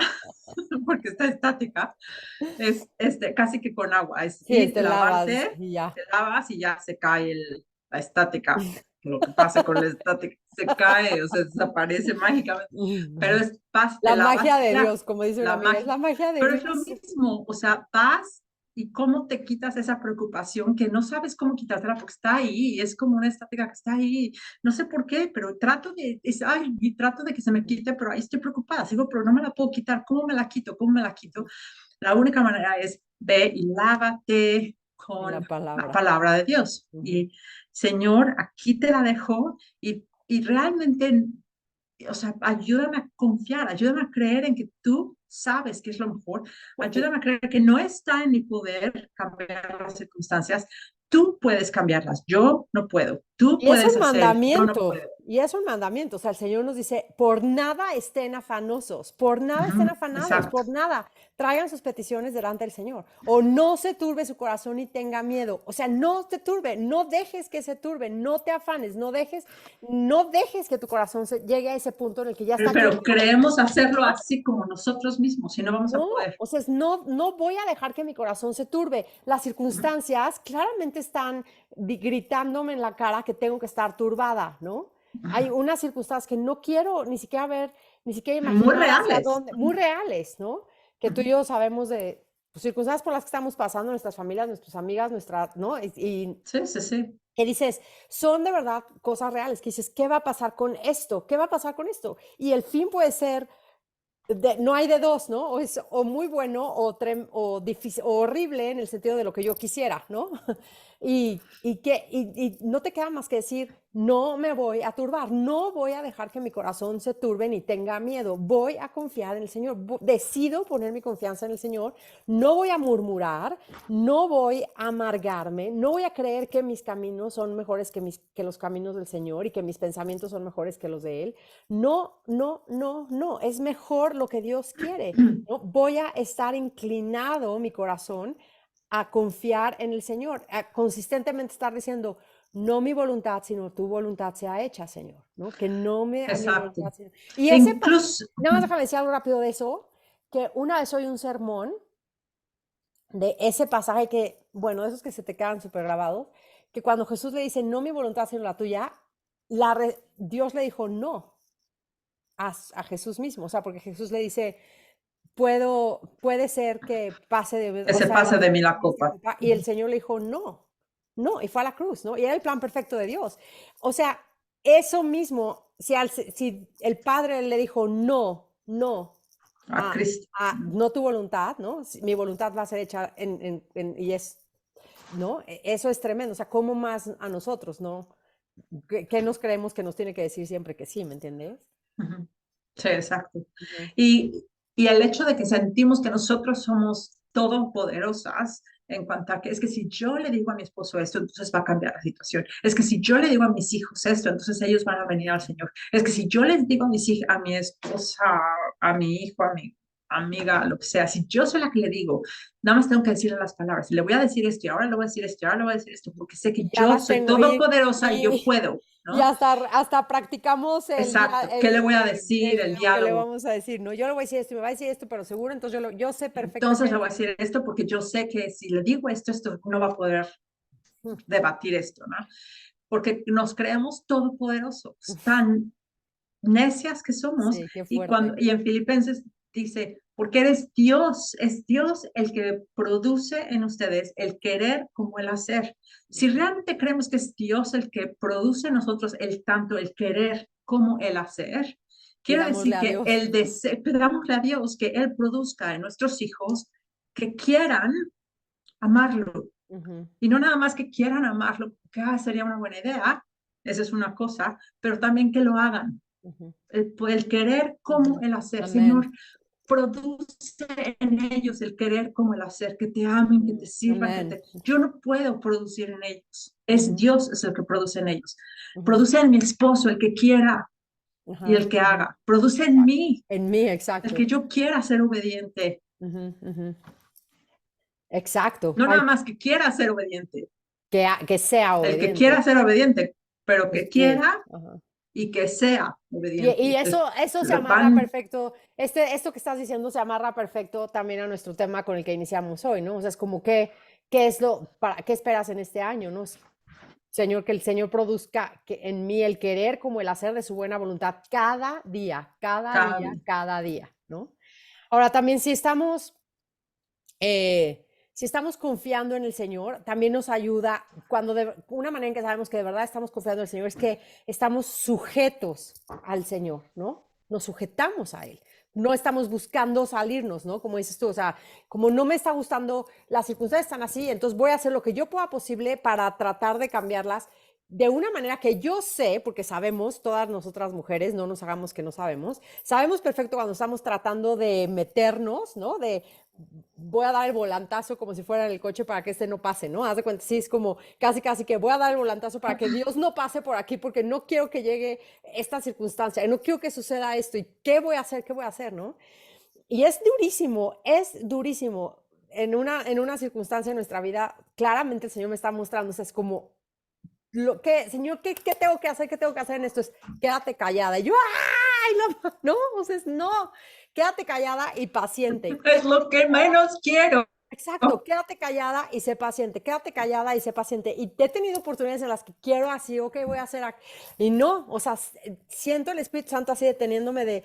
porque está estática, es casi que con agua, es Sí, ir, te lavas lavarte, y ya. te lavas y ya se cae la estática. Lo que pasa con la estática, se cae, o sea, desaparece mágicamente, pero es vas, te La lavas, magia de claro, Dios, como dice una la amiga, es magia, la magia de pero es lo Dios. mismo, o sea, vas y cómo te quitas esa preocupación que no sabes cómo quitártela porque está ahí, es como una estática que está ahí, no sé por qué, pero y trato de que se me quite, pero ahí estoy preocupada, sigo, pero no me la puedo quitar, ¿cómo me la quito? ¿Cómo me la quito? La única manera es ve y lávate En la con la palabra. palabra de Dios. Ujú. Y Señor, aquí te la dejo y realmente, o sea, ayúdame a confiar, ayúdame a creer en que tú sabes que es lo mejor, Y, ayúdame a creer que no está en mi poder cambiar las circunstancias, tú puedes cambiarlas, yo no puedo, tú y es puedes un hacer, yo no mandamiento, puedo. y es un mandamiento. O sea, el Señor nos dice, por nada estén afanosos, por nada estén Ujú, afanados, exacto. por nada. Traigan sus peticiones delante del Señor. O no se turbe su corazón y tenga miedo. O sea, no te turbe, no dejes que se turbe, no te afanes, no dejes que tu corazón llegue a ese punto en el que ya está Pero turbado. creemos hacerlo No, así como nosotros mismos y no vamos a no, poder. o sea, no voy a dejar que mi corazón se turbe. Las Ujú, circunstancias claramente están gritándome en la cara que tengo que estar turbada, ¿no? Hay ujú. unas circunstancias que no quiero ni siquiera ver, ni siquiera Muy imaginar hacia reales. dónde, muy reales, ¿no? Que tú y Ujú, yo sabemos de pues, circunstancias por las que estamos pasando, nuestras familias, nuestras amigas, ¿no? Y sí, sí, sí. que dices, son de verdad cosas reales, que dices, ¿qué va a pasar con esto? ¿Qué va a pasar con esto? Y el fin puede ser no hay de dos, ¿no? O es o muy bueno o difícil, o horrible en el sentido de lo que yo quisiera, ¿no? Y no te queda más que decir, no me voy a turbar, no voy a dejar que mi corazón se turbe ni tenga miedo, voy a confiar en el Señor, decido poner mi confianza en el Señor, no voy a murmurar, no voy a amargarme, no voy a creer que mis caminos son mejores que los caminos del Señor y que mis pensamientos son mejores que los de Él. No, no, no, no, es mejor lo que Dios quiere, ¿no? Voy a estar inclinado mi corazón a confiar en el Señor, a consistentemente estar diciendo, no mi voluntad, sino tu voluntad sea hecha, Señor, ¿no? Que no me a mi Exacto. voluntad, Señor. Y Incluso, nada más déjame decir algo rápido de eso, que una vez oí un sermón de ese pasaje que, bueno, esos que se te quedan súper grabados, que cuando Jesús le dice, no mi voluntad, sino la tuya, Dios le dijo no a Jesús mismo, o sea, porque Jesús le dice, puede ser que pase que o se sea, pase de mí la esta copa. copa, y el Señor le dijo, no, no, y fue a la cruz, ¿no? Y era el plan perfecto de Dios. O sea, eso mismo, si el Padre le dijo, no, no, A Cristo. no tu voluntad, ¿no? Mi voluntad va a ser hecha y es, ¿no? Eso es tremendo, o sea, ¿cómo más a nosotros, ¿no? ¿Qué nos creemos que nos tiene que decir siempre que sí, ¿me entiendes? Ujú. Sí, exacto. Ujú. Y, y el hecho de que sentimos que nosotros somos todopoderosas en cuanto a que es que si yo le digo a mi esposo esto, entonces va a cambiar la situación. Es que si yo le digo a mis hijos esto, entonces ellos van a venir al Señor. Es que si yo les digo a mis hijos, a mi esposa, a mi hijo, a mi amiga, lo que sea, si yo soy la que le digo, nada más tengo que decirle las palabras. Le voy a decir esto y ahora le voy a decir esto y ahora le voy a decir esto, porque sé que Y ya yo las soy tengo, todopoderosa y yo y, puedo, y ¿no? hasta practicamos Exacto. ¿Qué le voy a decir? El lo que le diálogo. vamos a decir, ¿no? Yo le voy a decir esto y me va a decir esto, pero seguro, entonces yo sé Entonces le voy a perfectamente. decir esto porque yo sé que si le digo esto, esto no va a poder debatir esto, ¿no? Porque nos creemos todopoderosos, tan necias que somos, Sí, qué y, fuerte. y en Filipenses dice, porque eres Dios, es Dios el que produce en ustedes el querer como el hacer. Si realmente creemos que es Dios el que produce en nosotros el tanto el querer como el hacer, quiere Pidámosle decir a que Dios. el deseo, pedámosle a Dios que Él produzca en nuestros hijos que quieran amarlo. Ujú, Y no nada más que quieran amarlo, que sería una buena idea, esa es una cosa, pero también que lo hagan. ujú, El querer como ujú. el hacer. Amén. Señor, produce en ellos el querer como el hacer, que te amen, que te Ujú. sirvan, que Amén. te... Yo no puedo producir en ellos, es Ujú, Dios es el que produce en ellos. ujú. Produce en mi esposo el que quiera y Ajá, el que ujú. haga. Produce en Exacto. mí En mí, el que exacto. yo quiera ser obediente. Ujú, ujú. Exacto. No Ay, nada más que quiera ser obediente, que sea el que obediente. quiera ser obediente, pero que Cumplir. quiera Ajá. y que sea Y obediente. eso se amarra Van, perfecto, esto que estás diciendo se amarra perfecto también a nuestro tema con el que iniciamos hoy, ¿no? O sea, es como qué es qué esperas en este año, ¿no? Señor, que el Señor produzca en mí el querer como el hacer de su buena voluntad cada día, cada día, Gaby. cada día, ¿no? Ahora también eh, si estamos confiando en el Señor, también nos ayuda una manera en que sabemos que de verdad estamos confiando en el Señor es que estamos sujetos al Señor, ¿no? Nos sujetamos a Él. No estamos buscando salirnos, ¿no? Como dices tú, o sea, como no me está gustando, las circunstancias están así, entonces voy a hacer lo que yo pueda posible para tratar de cambiarlas de una manera que yo sé, porque sabemos, todas nosotras mujeres, no nos hagamos que no sabemos perfecto cuando estamos tratando de meternos, ¿no? De voy a dar el volantazo como si fuera en el coche para que este no pase, ¿no? Haz de cuenta, sí, es como casi que voy a dar el volantazo para que Dios no pase por aquí porque no quiero que llegue esta circunstancia, no quiero que suceda esto y ¿qué voy a hacer? ¿Qué voy a hacer? ¿No? Y es durísimo. En una circunstancia de nuestra vida, claramente el Señor me está mostrando, o sea, es como, Señor, ¿qué tengo que hacer? ¿Qué tengo que hacer en esto? Es, quédate callada. Y yo, ¡ay! No, no, o sea, no, quédate callada y paciente. Es lo que menos quiero. Exacto, quédate callada y sé paciente, quédate callada y sé paciente. Y he tenido oportunidades en las que quiero así, ok, voy a hacer y no, o sea, siento el Espíritu Santo así deteniéndome de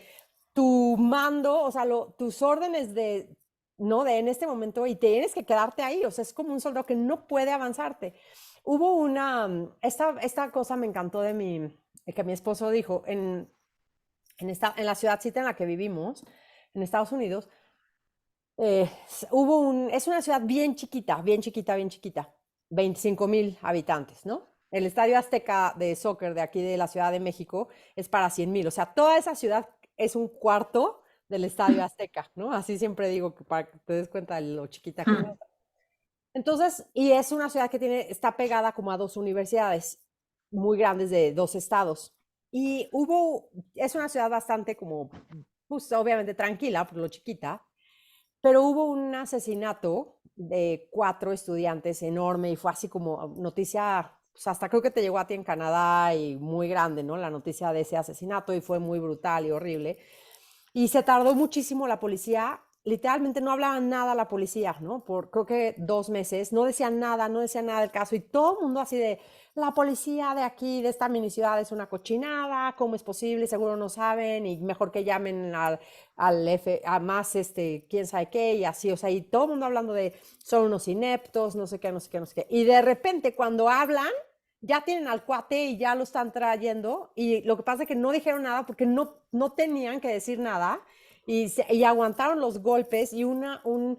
tu mando, o sea, tus órdenes de, no, de en este momento y tienes que quedarte ahí, o sea, es como un soldado que no puede avanzarte. Hubo esta cosa me encantó que mi esposo dijo en la ciudadcita en la que vivimos, en Estados Unidos. Es una ciudad bien chiquita, bien chiquita, bien chiquita, 25,000 habitantes, ¿no? El Estadio Azteca de soccer de aquí de la Ciudad de México es para 100,000, o sea, toda esa ciudad es un cuarto del Estadio Azteca, ¿no? Así siempre digo que para que te des cuenta de lo chiquita que es. Entonces, y es una ciudad que está pegada como a dos universidades muy grandes de dos estados. Y es una ciudad bastante como, pues obviamente tranquila por lo chiquita, pero hubo un asesinato de 4 estudiantes enorme y fue así como noticia, pues hasta creo que te llegó a ti en Canadá y muy grande, ¿no? La noticia de ese asesinato y fue muy brutal y horrible. Y se tardó muchísimo la policía, literalmente no hablaban nada la policía, ¿no? Por creo que 2 meses, no decían nada del caso y todo el mundo así de, la policía de aquí, de esta mini ciudad es una cochinada, ¿cómo es posible? Seguro no saben y mejor que llamen a más, quién sabe qué y así, o sea, y todo el mundo hablando de, son unos ineptos, no sé qué, no sé qué, no sé qué. Y de repente cuando hablan, ya tienen al cuate y ya lo están trayendo y lo que pasa es que no dijeron nada porque no tenían que decir nada y aguantaron los golpes y un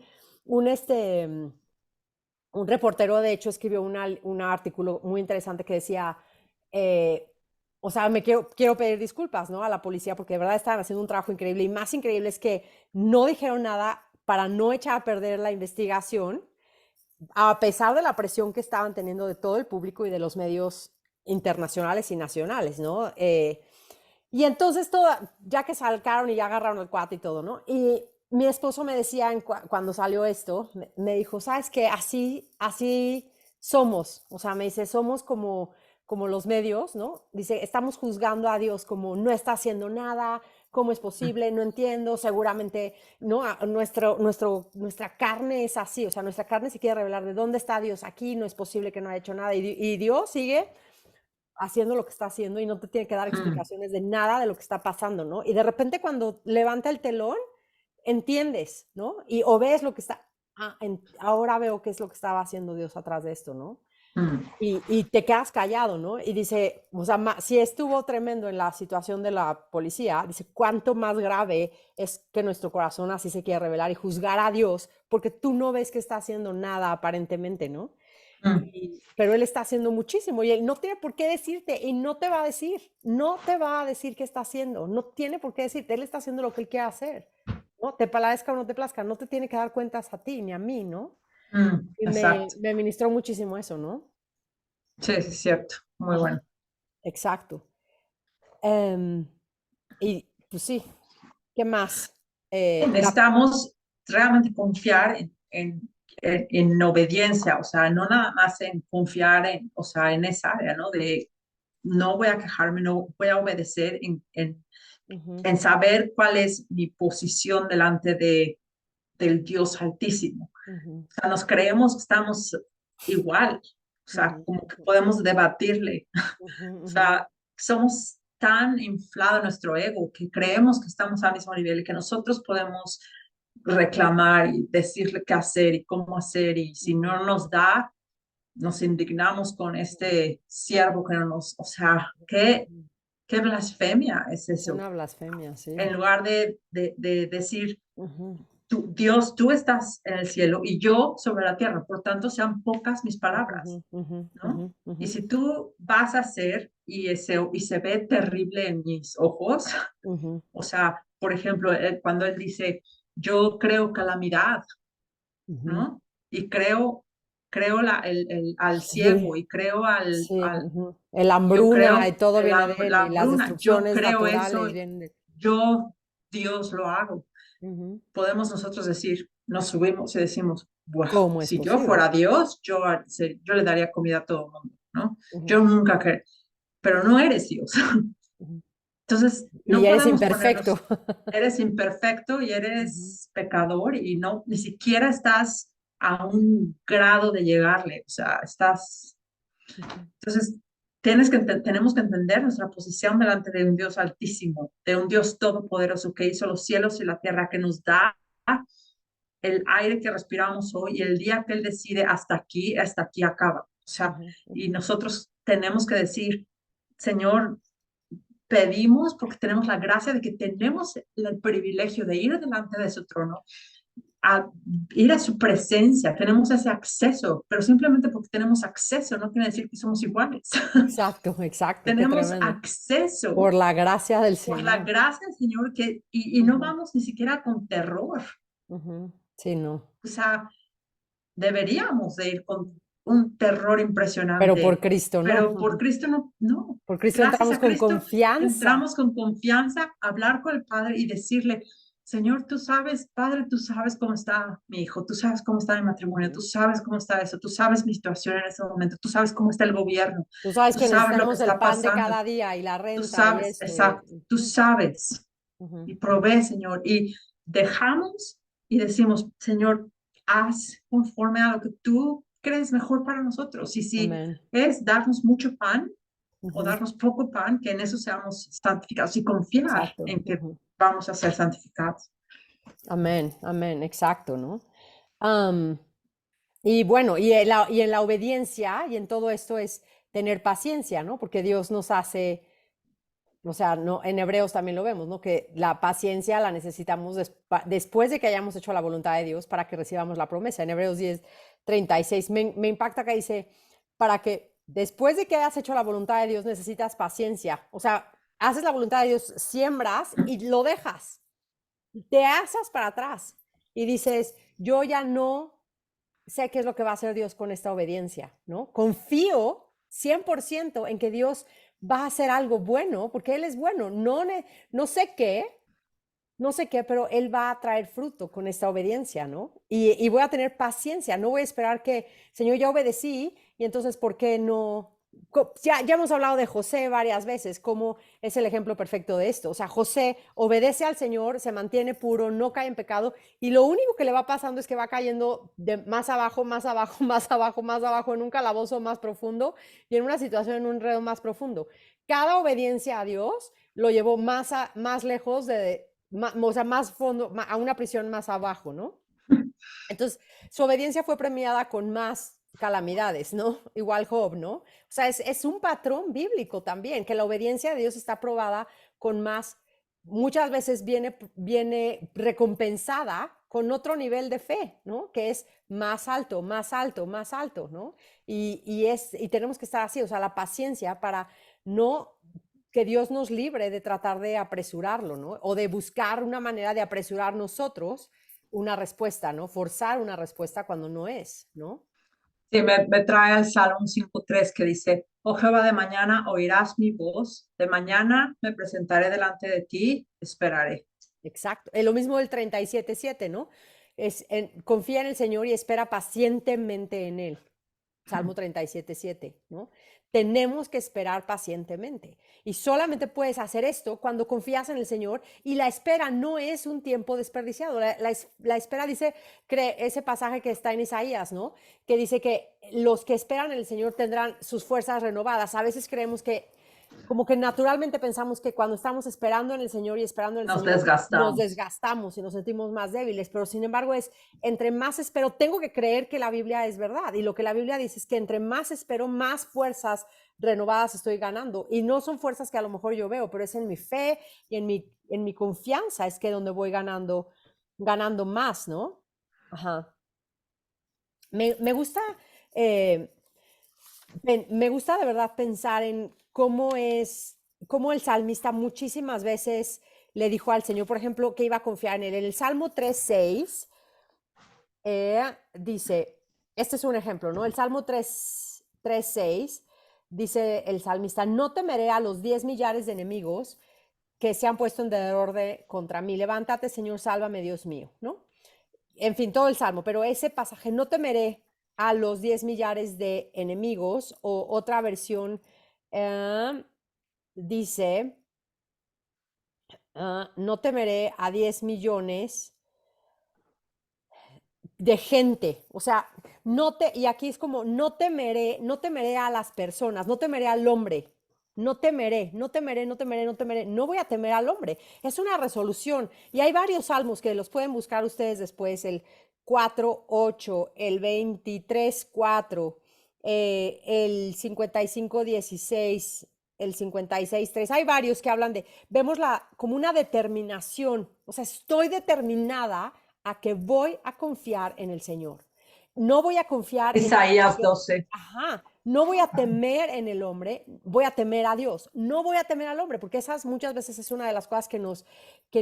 reportero de hecho escribió un artículo muy interesante que decía, eh, o sea, quiero pedir disculpas, ¿no? A la policía porque de verdad estaban haciendo un trabajo increíble y más increíble es que no dijeron nada para no echar a perder la investigación a pesar de la presión que estaban teniendo de todo el público y de los medios internacionales y nacionales, ¿no? Y entonces, ya que salcaron y ya agarraron el cuate y todo, ¿no? Y mi esposo me decía cuando salió esto, me dijo, ¿sabes qué? Así somos. O sea, me dice, somos como los medios, ¿no? Dice, estamos juzgando a Dios como no está haciendo nada, ¿cómo es posible? No entiendo, seguramente, ¿no? Nuestra carne es así, o sea, nuestra carne se quiere revelar de dónde está Dios aquí, no es posible que no haya hecho nada. Y Dios sigue haciendo lo que está haciendo y no te tiene que dar explicaciones de nada de lo que está pasando, ¿no? Y de repente cuando levanta el telón, entiendes, ¿no? O ves lo que está, ahora veo qué es lo que estaba haciendo Dios atrás de esto, ¿no? Mm, Y te quedas callado, ¿no? Y dice, o sea, si estuvo tremendo en la situación de la policía, dice, ¿cuánto más grave es que nuestro corazón así se quiere revelar y juzgar a Dios porque tú no ves que está haciendo nada aparentemente, ¿no? mm, Pero Él está haciendo muchísimo y Él no tiene por qué decirte y no te va a decir, no te va a decir qué está haciendo, no tiene por qué decirte, Él está haciendo lo que Él quiere hacer, ¿no? Te plazca o no te plazca, no te tiene que dar cuentas a ti ni a mí, ¿no? Y exacto. me ministró muchísimo eso, ¿no? Sí, sí, es cierto. Muy Ajá, bueno. exacto. Em, y pues sí, ¿qué más? Necesitamos realmente confiar en obediencia, o sea, no nada más en confiar en, o sea, en esa área, ¿no? De no voy a quejarme, no voy a obedecer Ujú, en saber cuál es mi posición delante del Dios Altísimo. ujú, O sea, nos creemos que estamos igual, o sea, ujú, como que podemos debatirle. ujú, O ujú, sea, somos tan inflado nuestro ego que creemos que estamos al mismo nivel y que nosotros podemos reclamar y decirle qué hacer y cómo hacer y si ujú, no nos da, nos indignamos con este siervo que no nos, o sea, ujú. qué blasfemia es Es eso. una blasfemia, sí. En lugar de decir, Ujú, Dios, tú estás en el cielo y yo sobre la tierra, por tanto sean pocas mis palabras, ujú, ujú, ujú, ¿no? ujú, Y si tú vas a hacer y se ve terrible en mis ojos, ujú, o sea, por ejemplo, cuando él dice, yo creo calamidad, ujú. ¿no? Y creo al Sí, ciego y creo sí. Ujú. El yo hambruna y creo todo viene de la Él y las hambruna, yo destrucciones creo eso, naturales vienen de... yo, Dios, lo hago. Ujú. Podemos nosotros decir, nos subimos y decimos, "Buah, ¿Cómo es si yo posible? fuera Dios, yo le daría comida a todo el mundo, ¿no? Ujú, Yo nunca que, pero no eres Dios. ujú. Entonces, Y no eres podemos imperfecto. ponernos, eres imperfecto y Ujú, eres pecador y no, ni siquiera estás a un grado de llegarle, o sea, estás, ujú. entonces, tenemos que entender nuestra posición delante de un Dios altísimo, de un Dios todopoderoso que hizo los cielos y la tierra, que nos da el aire que respiramos hoy y el día que Él decide hasta aquí acaba. O sea, Ujú, y ujú, nosotros tenemos que decir, Señor, pedimos porque tenemos la gracia de que tenemos el privilegio de ir delante de su trono, a ir a su presencia, tenemos ese acceso, pero simplemente porque tenemos acceso no quiere decir que somos iguales. exacto, exacto, qué Tenemos tremendo. acceso Por la gracia del por la Señor. gracia del Señor y no Ujú, vamos ni siquiera con terror. ujú. Sí, no. O sea, deberíamos de ir con un terror Pero por impresionante, Cristo, ¿no? pero por Ujú. Cristo no, no. Por Cristo Gracias entramos a con Cristo confianza. entramos con confianza a hablar con el Padre y decirle, Señor, tú sabes, Padre, tú sabes cómo está mi hijo, tú sabes cómo está mi matrimonio, tú Ujú. sabes cómo está eso, tú sabes mi situación en este momento, tú sabes cómo está el gobierno, Tú sabes tú que sabes lo que necesitamos el está pan de pasando, cada día y la tú renta y sabes, esto. exacto, tú Ujú, sabes ujú, y provee, Señor, y dejamos y decimos, Señor, haz conforme a lo que tú crees mejor para nosotros. Y si amén. es darnos mucho pan o Ujú, darnos poco pan, que en eso seamos santificados y confiar exacto. en que Ujú. vamos a ser santificados. Amén, amén, exacto, ¿no? Am, y bueno, y en la obediencia y en todo esto es tener paciencia, ¿no? Porque Dios nos hace, o sea, no, en Hebreos también lo vemos, ¿no? Que la paciencia la necesitamos después de que hayamos hecho la voluntad de Dios para que recibamos la promesa. En Hebreos 10:36 me impacta que dice, para que después de que hayas hecho la voluntad de Dios necesitas paciencia. O sea, haces la voluntad de Dios, siembras y lo dejas, te asas para atrás y dices, yo ya no sé qué es lo que va a hacer Dios con esta obediencia, ¿no? Confío 100% en que Dios va a hacer algo bueno, porque Él es bueno. No sé qué, no sé qué, pero Él va a traer fruto con esta obediencia, ¿no? Y voy a tener paciencia, no voy a esperar que, Señor, ya obedecí, y entonces, ¿por qué no? Ya hemos hablado de José varias veces, como es el ejemplo perfecto de esto. O sea, José obedece al Señor, se mantiene puro, no cae en pecado, y lo único que le va pasando es que va cayendo de más abajo, más abajo, más abajo, más abajo, en un calabozo más profundo y en una situación, en un enredo más profundo. Cada obediencia a Dios lo llevó más lejos o sea, más fondo, a una prisión más abajo, ¿no? Entonces, su obediencia fue premiada con más calamidades, ¿no? Igual Job, ¿no? O sea, es un patrón bíblico también, que la obediencia a Dios está probada con más, muchas veces viene recompensada con otro nivel de fe, ¿no? Que es más alto, más alto, más alto, ¿no? Y tenemos que estar así, o sea, la paciencia para no que Dios nos libre de tratar de apresurarlo, ¿no? O de buscar una manera de apresurar nosotros una respuesta, ¿no? Forzar una respuesta cuando no es, ¿no? Sí, me trae el Salmo 5:3 que dice, oh Jehová, de mañana oirás mi voz, de mañana me presentaré delante de ti, esperaré. Exacto. Es lo mismo del 37:7, ¿no? Confía en el Señor y espera pacientemente en Él. Salmo 37:7, ¿no? Tenemos que esperar pacientemente. Y solamente puedes hacer esto cuando confías en el Señor y la espera no es un tiempo desperdiciado. La espera dice, ese pasaje que está en Isaías, ¿no? Que dice que los que esperan en el Señor tendrán sus fuerzas renovadas. A veces creemos que como que naturalmente pensamos que cuando estamos esperando en el Señor y esperando en el Nos Señor, nos desgastamos. desgastamos y nos sentimos más débiles, pero sin embargo es, entre más espero, tengo que creer que la Biblia es verdad, y lo que la Biblia dice es que entre más espero, más fuerzas renovadas estoy ganando, y no son fuerzas que a lo mejor yo veo, pero es en mi fe y en mi confianza es que donde voy ganando más, ¿no? Ajá. Me gusta... Eh, me gusta de verdad pensar en cómo el salmista muchísimas veces le dijo al Señor, por ejemplo, que iba a confiar en él. En el Salmo 3:6 dice, este es un ejemplo, ¿no? El Salmo 3:6 dice el salmista, no temeré a los 10 millares de enemigos que se han puesto en derredor contra mí. Levántate, Señor, sálvame, Dios mío, ¿no? En fin, todo el Salmo, pero ese pasaje, no temeré a los 10 millares de enemigos, o otra versión dice, no temeré a 10 millones de gente, o sea, y aquí es como, no temeré a las personas, no temeré al hombre, no temeré, no temeré, no temeré, no temeré, no voy a temer al hombre. Es una resolución. Y hay varios salmos que los pueden buscar ustedes después, el 4:8, el 23:4, el 55:16, el 56:3. Hay varios que hablan vemosla como una determinación, o sea, estoy determinada a que voy a confiar en el Señor. No voy a confiar en Isaías 12. ajá, no voy a temer en el hombre, voy a temer a Dios. No voy a temer al hombre, porque esas muchas veces es una de las cosas que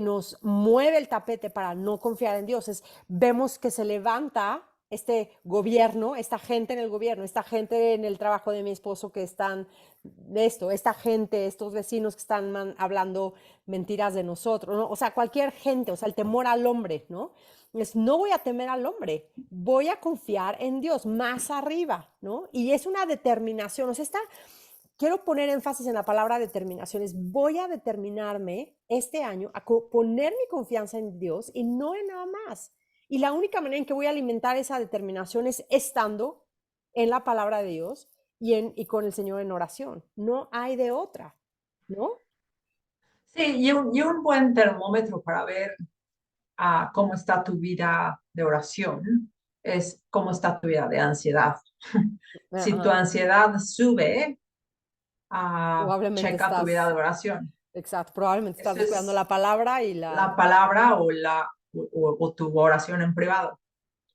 nos mueve el tapete para no confiar en Dios. Vemos que se levanta este gobierno, esta gente en el gobierno, esta gente en el trabajo de mi esposo que están esta gente, estos vecinos que están hablando mentiras de nosotros, ¿no? O sea, cualquier gente, o sea, el temor al hombre, ¿no? No voy a temer al hombre, voy a confiar en Dios más arriba, ¿no? Y es una determinación, o sea, quiero poner énfasis en la palabra determinación, voy a determinarme este año a poner mi confianza en Dios y no en nada más. Y la única manera en que voy a alimentar esa determinación es estando en la palabra de Dios y con el Señor en oración. No hay de otra, ¿no? Sí, y un buen termómetro para ver cómo está tu vida de oración es cómo está tu vida de ansiedad. Si tu Ajá. ansiedad sube, Probablemente checa tu vida estás, de oración. exacto, probablemente estás Eso descuidando es la palabra y la palabra o tu oración en privado.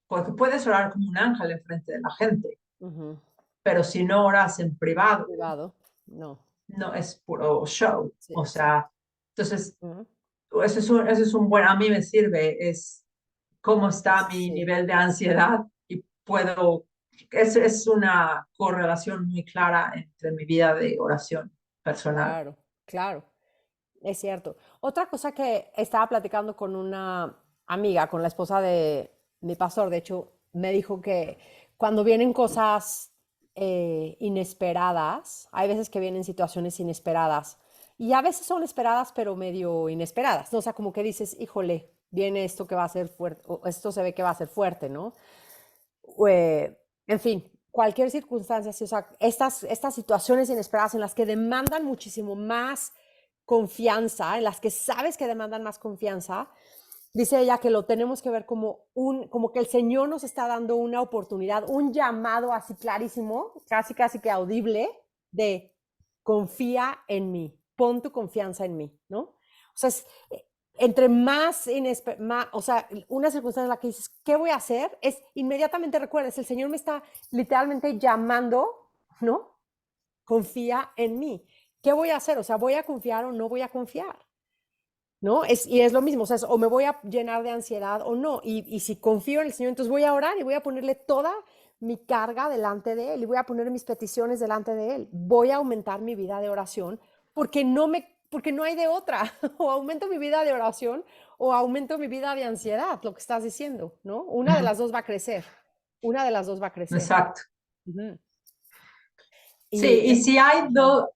Porque puedes orar como un ángel enfrente de la gente, Ujú, pero si no oras en privado, privado, no, no es puro show. sí, O exacto. sea, entonces, Ujú. eso es un buen, a mí me sirve, es cómo está mi Sí, nivel de ansiedad y es una correlación muy clara entre mi vida de oración personal. claro, claro, es cierto. Otra cosa que estaba platicando con una amiga, con la esposa de mi pastor, de hecho, me dijo que cuando vienen cosas inesperadas, hay veces que vienen situaciones inesperadas y a veces son esperadas, pero medio inesperadas, ¿no? O sea, como que dices, híjole, viene esto que va a ser fuerte, o esto se ve que va a ser fuerte, ¿no? En fin, cualquier circunstancia, sí, o sea, estas situaciones inesperadas en las que demandan muchísimo más confianza, en las que sabes que demandan más confianza, dice ella que lo tenemos que ver como que el Señor nos está dando una oportunidad, un llamado así clarísimo, casi que audible, de confía en mí, pon tu confianza en mí, ¿no? O sea, entre más, o sea, una circunstancia en la que dices, ¿qué voy a hacer? Es inmediatamente recuerdes, el Señor me está literalmente llamando, ¿no? Confía en mí. ¿Qué voy a hacer? O sea, ¿voy a confiar o no voy a confiar? ¿No? Y es lo mismo, o sea, o me voy a llenar de ansiedad o no. Y si confío en el Señor, entonces voy a orar y voy a ponerle toda mi carga delante de Él y voy a poner mis peticiones delante de Él. Voy a aumentar mi vida de oración porque no hay de otra. O aumento mi vida de oración o aumento mi vida de ansiedad, lo que estás diciendo, ¿no? Una de las dos va a crecer. Una de las dos va a crecer. Exacto. Uh-huh. Sí, y si hay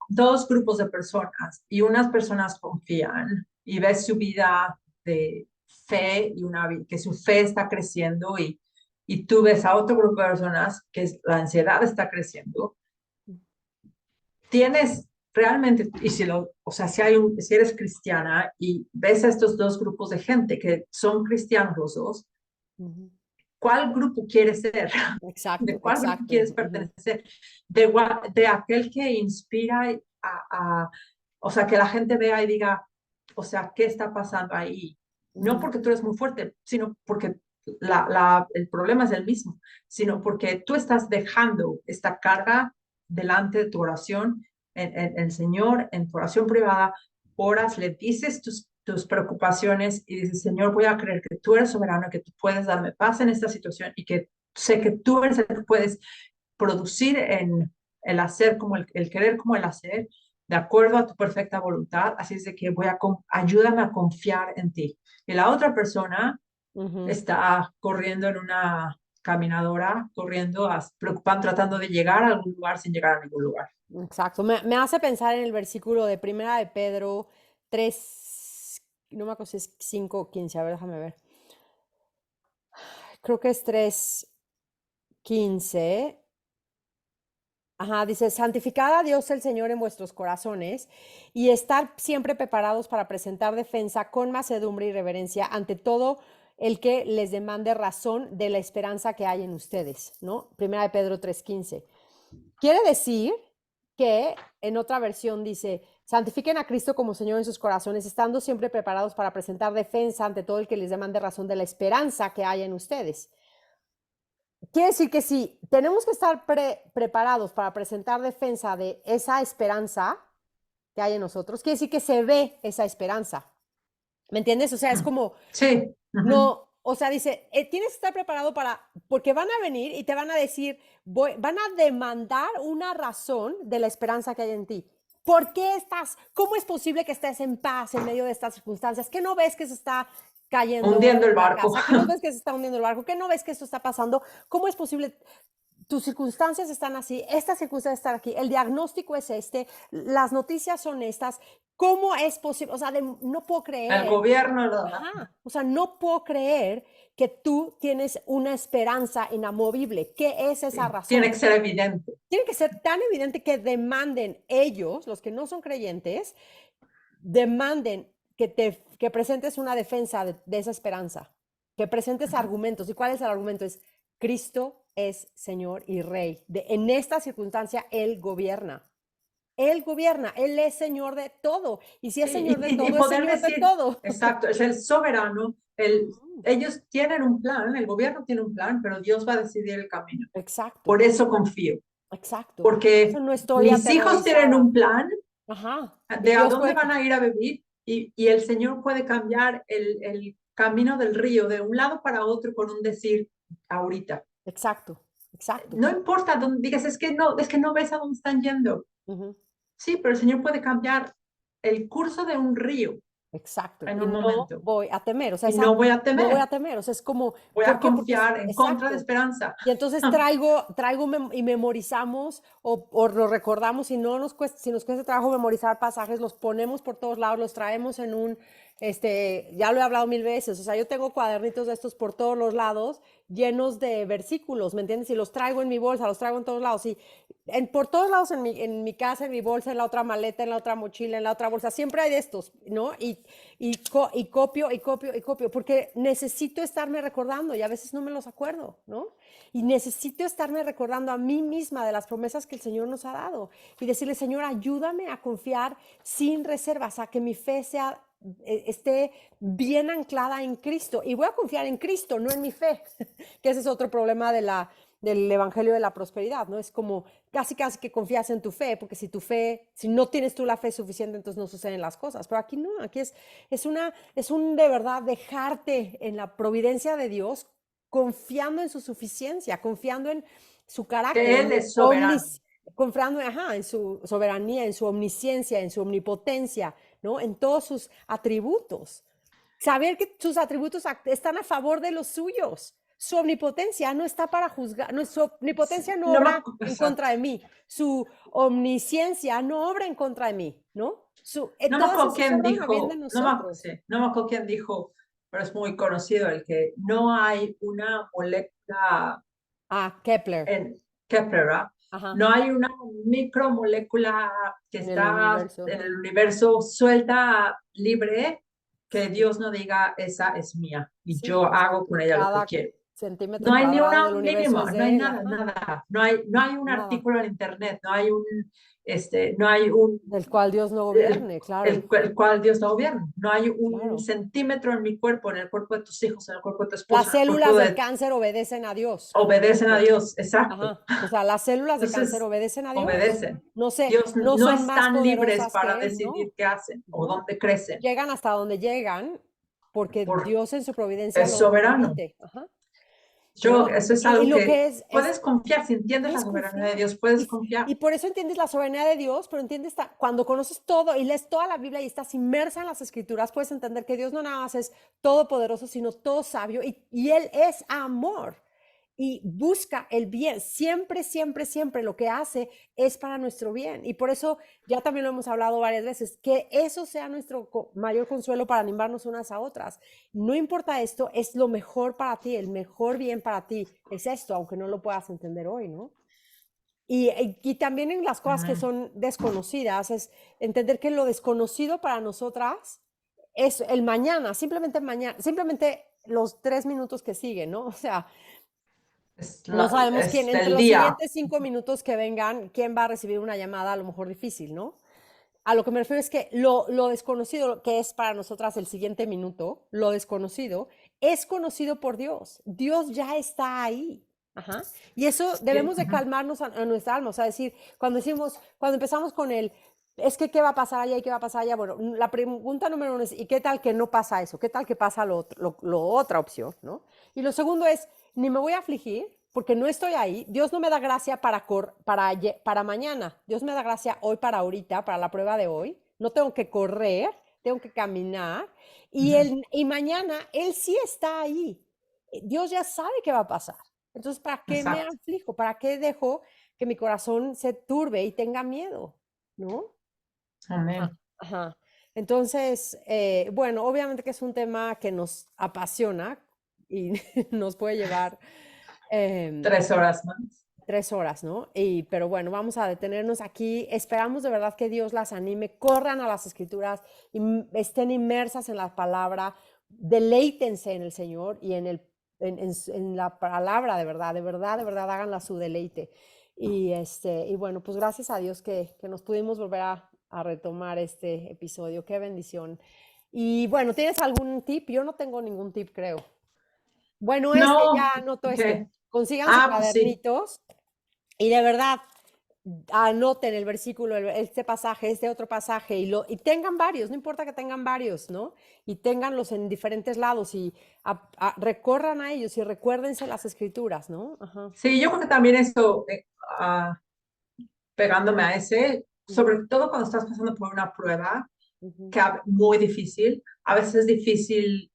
dos grupos de personas y unas personas confían y ves su vida de fe y que su fe está creciendo y tú ves a otro grupo de personas que la ansiedad está creciendo, tienes realmente, y o sea, si eres cristiana y ves a estos dos grupos de gente que son cristianos los dos, uh-huh. ¿Cuál grupo quieres ser? Exacto, ¿De cuál exacto. grupo quieres pertenecer? De aquel que inspira o sea, que la gente vea y diga, o sea, ¿qué está pasando ahí? No porque tú eres muy fuerte, sino porque el problema es el mismo, sino porque tú estás dejando esta carga delante de tu oración, en el Señor, en tu oración privada, oras, le dices tus preocupaciones y dices, Señor, voy a creer que tú eres soberano, que tú puedes darme paz en esta situación y que sé que tú eres el que puedes producir en el hacer como el querer como el hacer, de acuerdo a tu perfecta voluntad. Así es de que ayúdame a confiar en ti. Y la otra persona está corriendo en una caminadora, preocupando, tratando de llegar a algún lugar sin llegar a ningún lugar. Exacto. Me hace pensar en el versículo de Primera de Pedro 3, no me acuerdo si es 5 o 15, a ver, déjame ver. Creo que es 3:15. Ajá, dice, santificad a Dios el Señor en vuestros corazones y estar siempre preparados para presentar defensa con macedumbre y reverencia ante todo el que les demande razón de la esperanza que hay en ustedes, ¿no? Primera de Pedro 3:15. Quiere decir que en otra versión dice, santifiquen a Cristo como Señor en sus corazones, estando siempre preparados para presentar defensa ante todo el que les demande razón de la esperanza que hay en ustedes. Quiere decir que si tenemos que estar preparados para presentar defensa de esa esperanza que hay en nosotros, quiere decir que se ve esa esperanza. ¿Me entiendes? O sea, es como, sí. No, o sea, dice, tienes que estar preparado porque van a venir y te van a decir, van a demandar una razón de la esperanza que hay en ti. ¿Por qué cómo es posible que estés en paz en medio de estas circunstancias? ¿Qué no ves que se está cayendo Hundiendo el la barco. casa? ¿Qué no ves que se está hundiendo el barco? ¿Qué no ves que esto está pasando? ¿Cómo es posible? Tus circunstancias están así, estas circunstancias están aquí, el diagnóstico es las noticias son estas, ¿cómo es posible? O sea, no puedo creer. El gobierno. Ajá, o sea, no puedo creer que tú tienes una esperanza inamovible. ¿Qué es esa razón? Tiene que ser evidente. Tiene que ser tan evidente que demanden ellos, los que no son creyentes, demanden que presentes una defensa de esa esperanza, que presentes argumentos. ¿Y cuál es el argumento? Es Cristo es Señor y Rey. En esta circunstancia, Él gobierna. Él gobierna, Él es Señor de todo. Y si es Señor de todo, es Señor de todo. Exacto, es el soberano. Ellos tienen un plan, el gobierno tiene un plan, pero Dios va a decidir el camino. Exacto. Por eso confío. Exacto. Porque mis hijos tienen un plan. Ajá. De a dónde van a ir a vivir y el Señor puede cambiar el camino del río de un lado para otro con un decir ahorita. Exacto, exacto. No importa dónde digas, es que no ves a dónde están yendo. Sí, pero el Señor puede cambiar el curso de un río. Exacto. En y un no momento. voy a temer. O sea, no voy a temer. No voy a temer. O sea, es como. Voy a confiar en contra de esperanza. Y entonces traigo y memorizamos o lo recordamos. Si nos cuesta trabajo memorizar pasajes, los ponemos por todos lados, los traemos en ya lo he hablado 1000 veces. O sea, yo tengo cuadernitos de estos por todos los lados llenos de versículos, ¿me entiendes? Y los traigo en mi bolsa, los traigo en todos lados. Y por todos lados en mi casa, en mi bolsa, en la otra maleta, en la otra mochila, en la otra bolsa, siempre hay de estos, ¿no? Y copio, y copio, y copio, porque necesito estarme recordando y a veces no me los acuerdo, ¿no? Y necesito estarme recordando a mí misma de las promesas que el Señor nos ha dado y decirle, Señor, ayúdame a confiar sin reservas, a que mi fe sea, esté bien anclada en Cristo. Y voy a confiar en Cristo, no en mi fe, que ese es otro problema del evangelio de la prosperidad, ¿no? Es como casi que confías en tu fe, porque si no tienes tú la fe suficiente, entonces no suceden las cosas. Pero aquí no, aquí es un de verdad dejarte en la providencia de Dios, confiando en su suficiencia, confiando en su carácter, Que en Él es soberano. confiando, en su soberanía, en su omnisciencia, en su omnipotencia, ¿no? En todos sus atributos. Saber que sus atributos están a favor de los suyos. Su omnipotencia no está para juzgar, no, su omnipotencia no No me, obra en contra de mí, su omnisciencia no obra en contra de mí, ¿no? no me Todas acuerdo esas quién obran a bien de dijo, nosotros. sí, no me acuerdo quién dijo, pero es muy conocido el que no hay una molécula Ah, Kepler, en Kepler, ¿verdad? ajá, No hay una micromolécula que en el está universo. en el universo suelta, libre, que Dios no diga, esa es mía y Sí, yo hago con exacto. ella lo que Cada quiero. No centímetro hay ni cuadrado una del universo es mínima, no hay de él, nada, ajá, nada. No hay un nada, artículo en internet, no hay un, del cual Dios no gobierne, claro, el cual Dios no gobierna. No hay un claro. centímetro en mi cuerpo, en el cuerpo de tus hijos, en el cuerpo de tu Las esposa, en el cuerpo células del de... cáncer obedecen a Dios, Obedecen a punto. Dios, exacto. Ajá. O sea, las células de cáncer Entonces, obedecen a Dios. obedecen. No sé, Dios no no son más están libres poderosas para que él, decidir no, qué hacen o no. dónde crecen, Llegan hasta donde llegan porque porque Dios en su providencia es lo soberano. permite. Ajá. Yo, ¿No? eso es Y algo lo que que puedes confiar, si entiendes la puedes soberanía de confiar. Dios, puedes Y, confiar. y por eso entiendes la soberanía de Dios, pero entiendes cuando conoces todo y lees toda la Biblia y estás inmersa en las escrituras, puedes entender que Dios no nada más es todopoderoso, sino todo sabio y Él es amor y busca el bien. Siempre, siempre, siempre lo que hace es para nuestro bien. Y por eso ya también lo hemos hablado varias veces, que eso sea nuestro mayor consuelo para animarnos unas a otras. No importa esto, es lo mejor para ti, el mejor bien para ti. Es esto, aunque no lo puedas entender hoy, ¿no? Y también en las cosas que Amén. son desconocidas, es entender que lo desconocido para nosotras es el mañana, simplemente los 3 minutos que siguen, ¿no? O sea, no sabemos quién, Es entre el los día. siguientes 5 minutos que vengan, quién va a recibir una llamada a lo mejor difícil, ¿no? A lo que me refiero es que lo desconocido que es para nosotras el siguiente minuto, lo desconocido, es conocido por Dios. Dios ya está ahí. Ajá. Y eso debemos de Ujú. calmarnos a nuestra alma. O sea, decir, cuando empezamos con es que qué va a pasar allá y qué va a pasar allá. Bueno, la pregunta número uno es, ¿y qué tal que no pasa eso? ¿Qué tal que pasa lo otra opción? ¿No? Y lo segundo es, ni me voy a afligir porque no estoy ahí. Dios no me da gracia para mañana. Dios me da gracia hoy para ahorita, para la prueba de hoy. No tengo que correr, tengo que caminar. Ujú. Y mañana Él sí está ahí. Dios ya sabe qué va a pasar. Entonces, ¿para qué me Exacto. aflijo? ¿Para qué dejo que mi corazón se turbe y tenga miedo? ¿No? Ajá, Amén. ajá. Entonces, bueno, obviamente que es un tema que nos apasiona y nos puede llevar 3 horas más. 3 horas, ¿no? Pero bueno, vamos a detenernos aquí. Esperamos de verdad que Dios las anime, corran a las escrituras, estén inmersas en la palabra, deleítense en el Señor y en la palabra de verdad, de verdad, de verdad, háganla su deleite. Y bueno, pues gracias a Dios que nos pudimos volver a retomar este episodio. Qué bendición. Y bueno, ¿tienes algún tip? Yo no tengo ningún tip, creo. Bueno, No, ya anoto ¿qué? Consigan sus Ah, pues sí. cuadernitos y de verdad, anoten el versículo, este pasaje, este otro pasaje, y tengan varios, no importa que tengan varios, ¿no? Y ténganlos en diferentes lados y recorran a ellos y recuérdense las escrituras, ¿no? Ajá. Sí, yo creo que también esto, ah, pegándome a ese, Ujú, sobre todo cuando estás pasando por una prueba ujú. muy difícil, a veces es difícil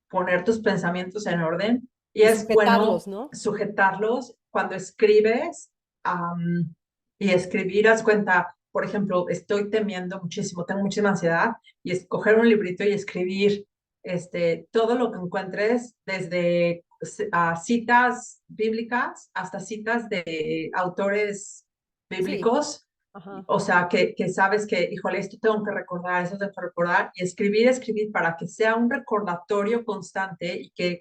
poner tus pensamientos en orden y Y es sujetarlos, bueno ¿no? sujetarlos cuando escribes am, y escribir, haz cuenta, por ejemplo, estoy temiendo muchísimo, tengo muchísima ansiedad y escoger un librito y escribir todo lo que encuentres desde citas bíblicas hasta citas de autores Sí, bíblicos, ajá. o sea, que sabes que, híjole, esto tengo que recordar, esto tengo que recordar, y escribir, escribir para que sea un recordatorio constante y que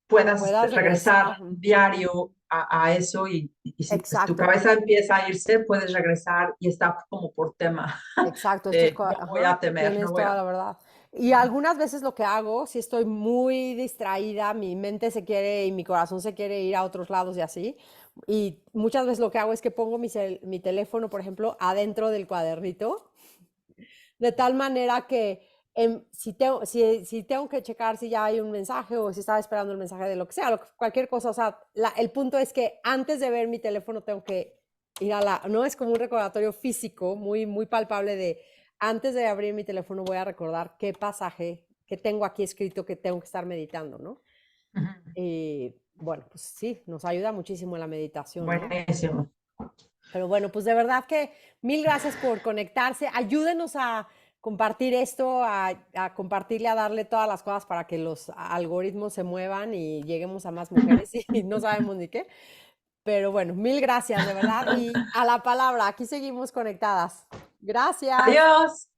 puedas Puedas regresar regresar. diario a eso y si pues, tu Exacto, cabeza empieza a irse, puedes regresar y está como por tema exacto, esto es, de no voy ajá, a temer, no tienes voy toda a... la verdad. Y algunas veces lo que hago, si estoy muy distraída, mi mente se quiere y mi corazón se quiere ir a otros lados y así, y muchas veces lo que hago es que pongo mi teléfono, por ejemplo, adentro del cuadernito, de tal manera que si tengo que checar si ya hay un mensaje o si estaba esperando el mensaje de lo que sea, cualquier cosa, o sea, el punto es que antes de ver mi teléfono tengo que ir no es como un recordatorio físico muy, muy palpable de antes de abrir mi teléfono voy a recordar qué pasaje que tengo aquí escrito que tengo que estar meditando, ¿no? Ujú. Y bueno, pues sí, nos ayuda muchísimo la meditación, ¿no? Buenísimo. Pero bueno, pues de verdad que mil gracias por conectarse. Ayúdenos a compartir esto, a compartirle, a darle todas las cosas para que los algoritmos se muevan y lleguemos a más mujeres y no sabemos ni qué. Pero bueno, mil gracias, de verdad. Y a la palabra, aquí seguimos conectadas. Gracias. Adiós.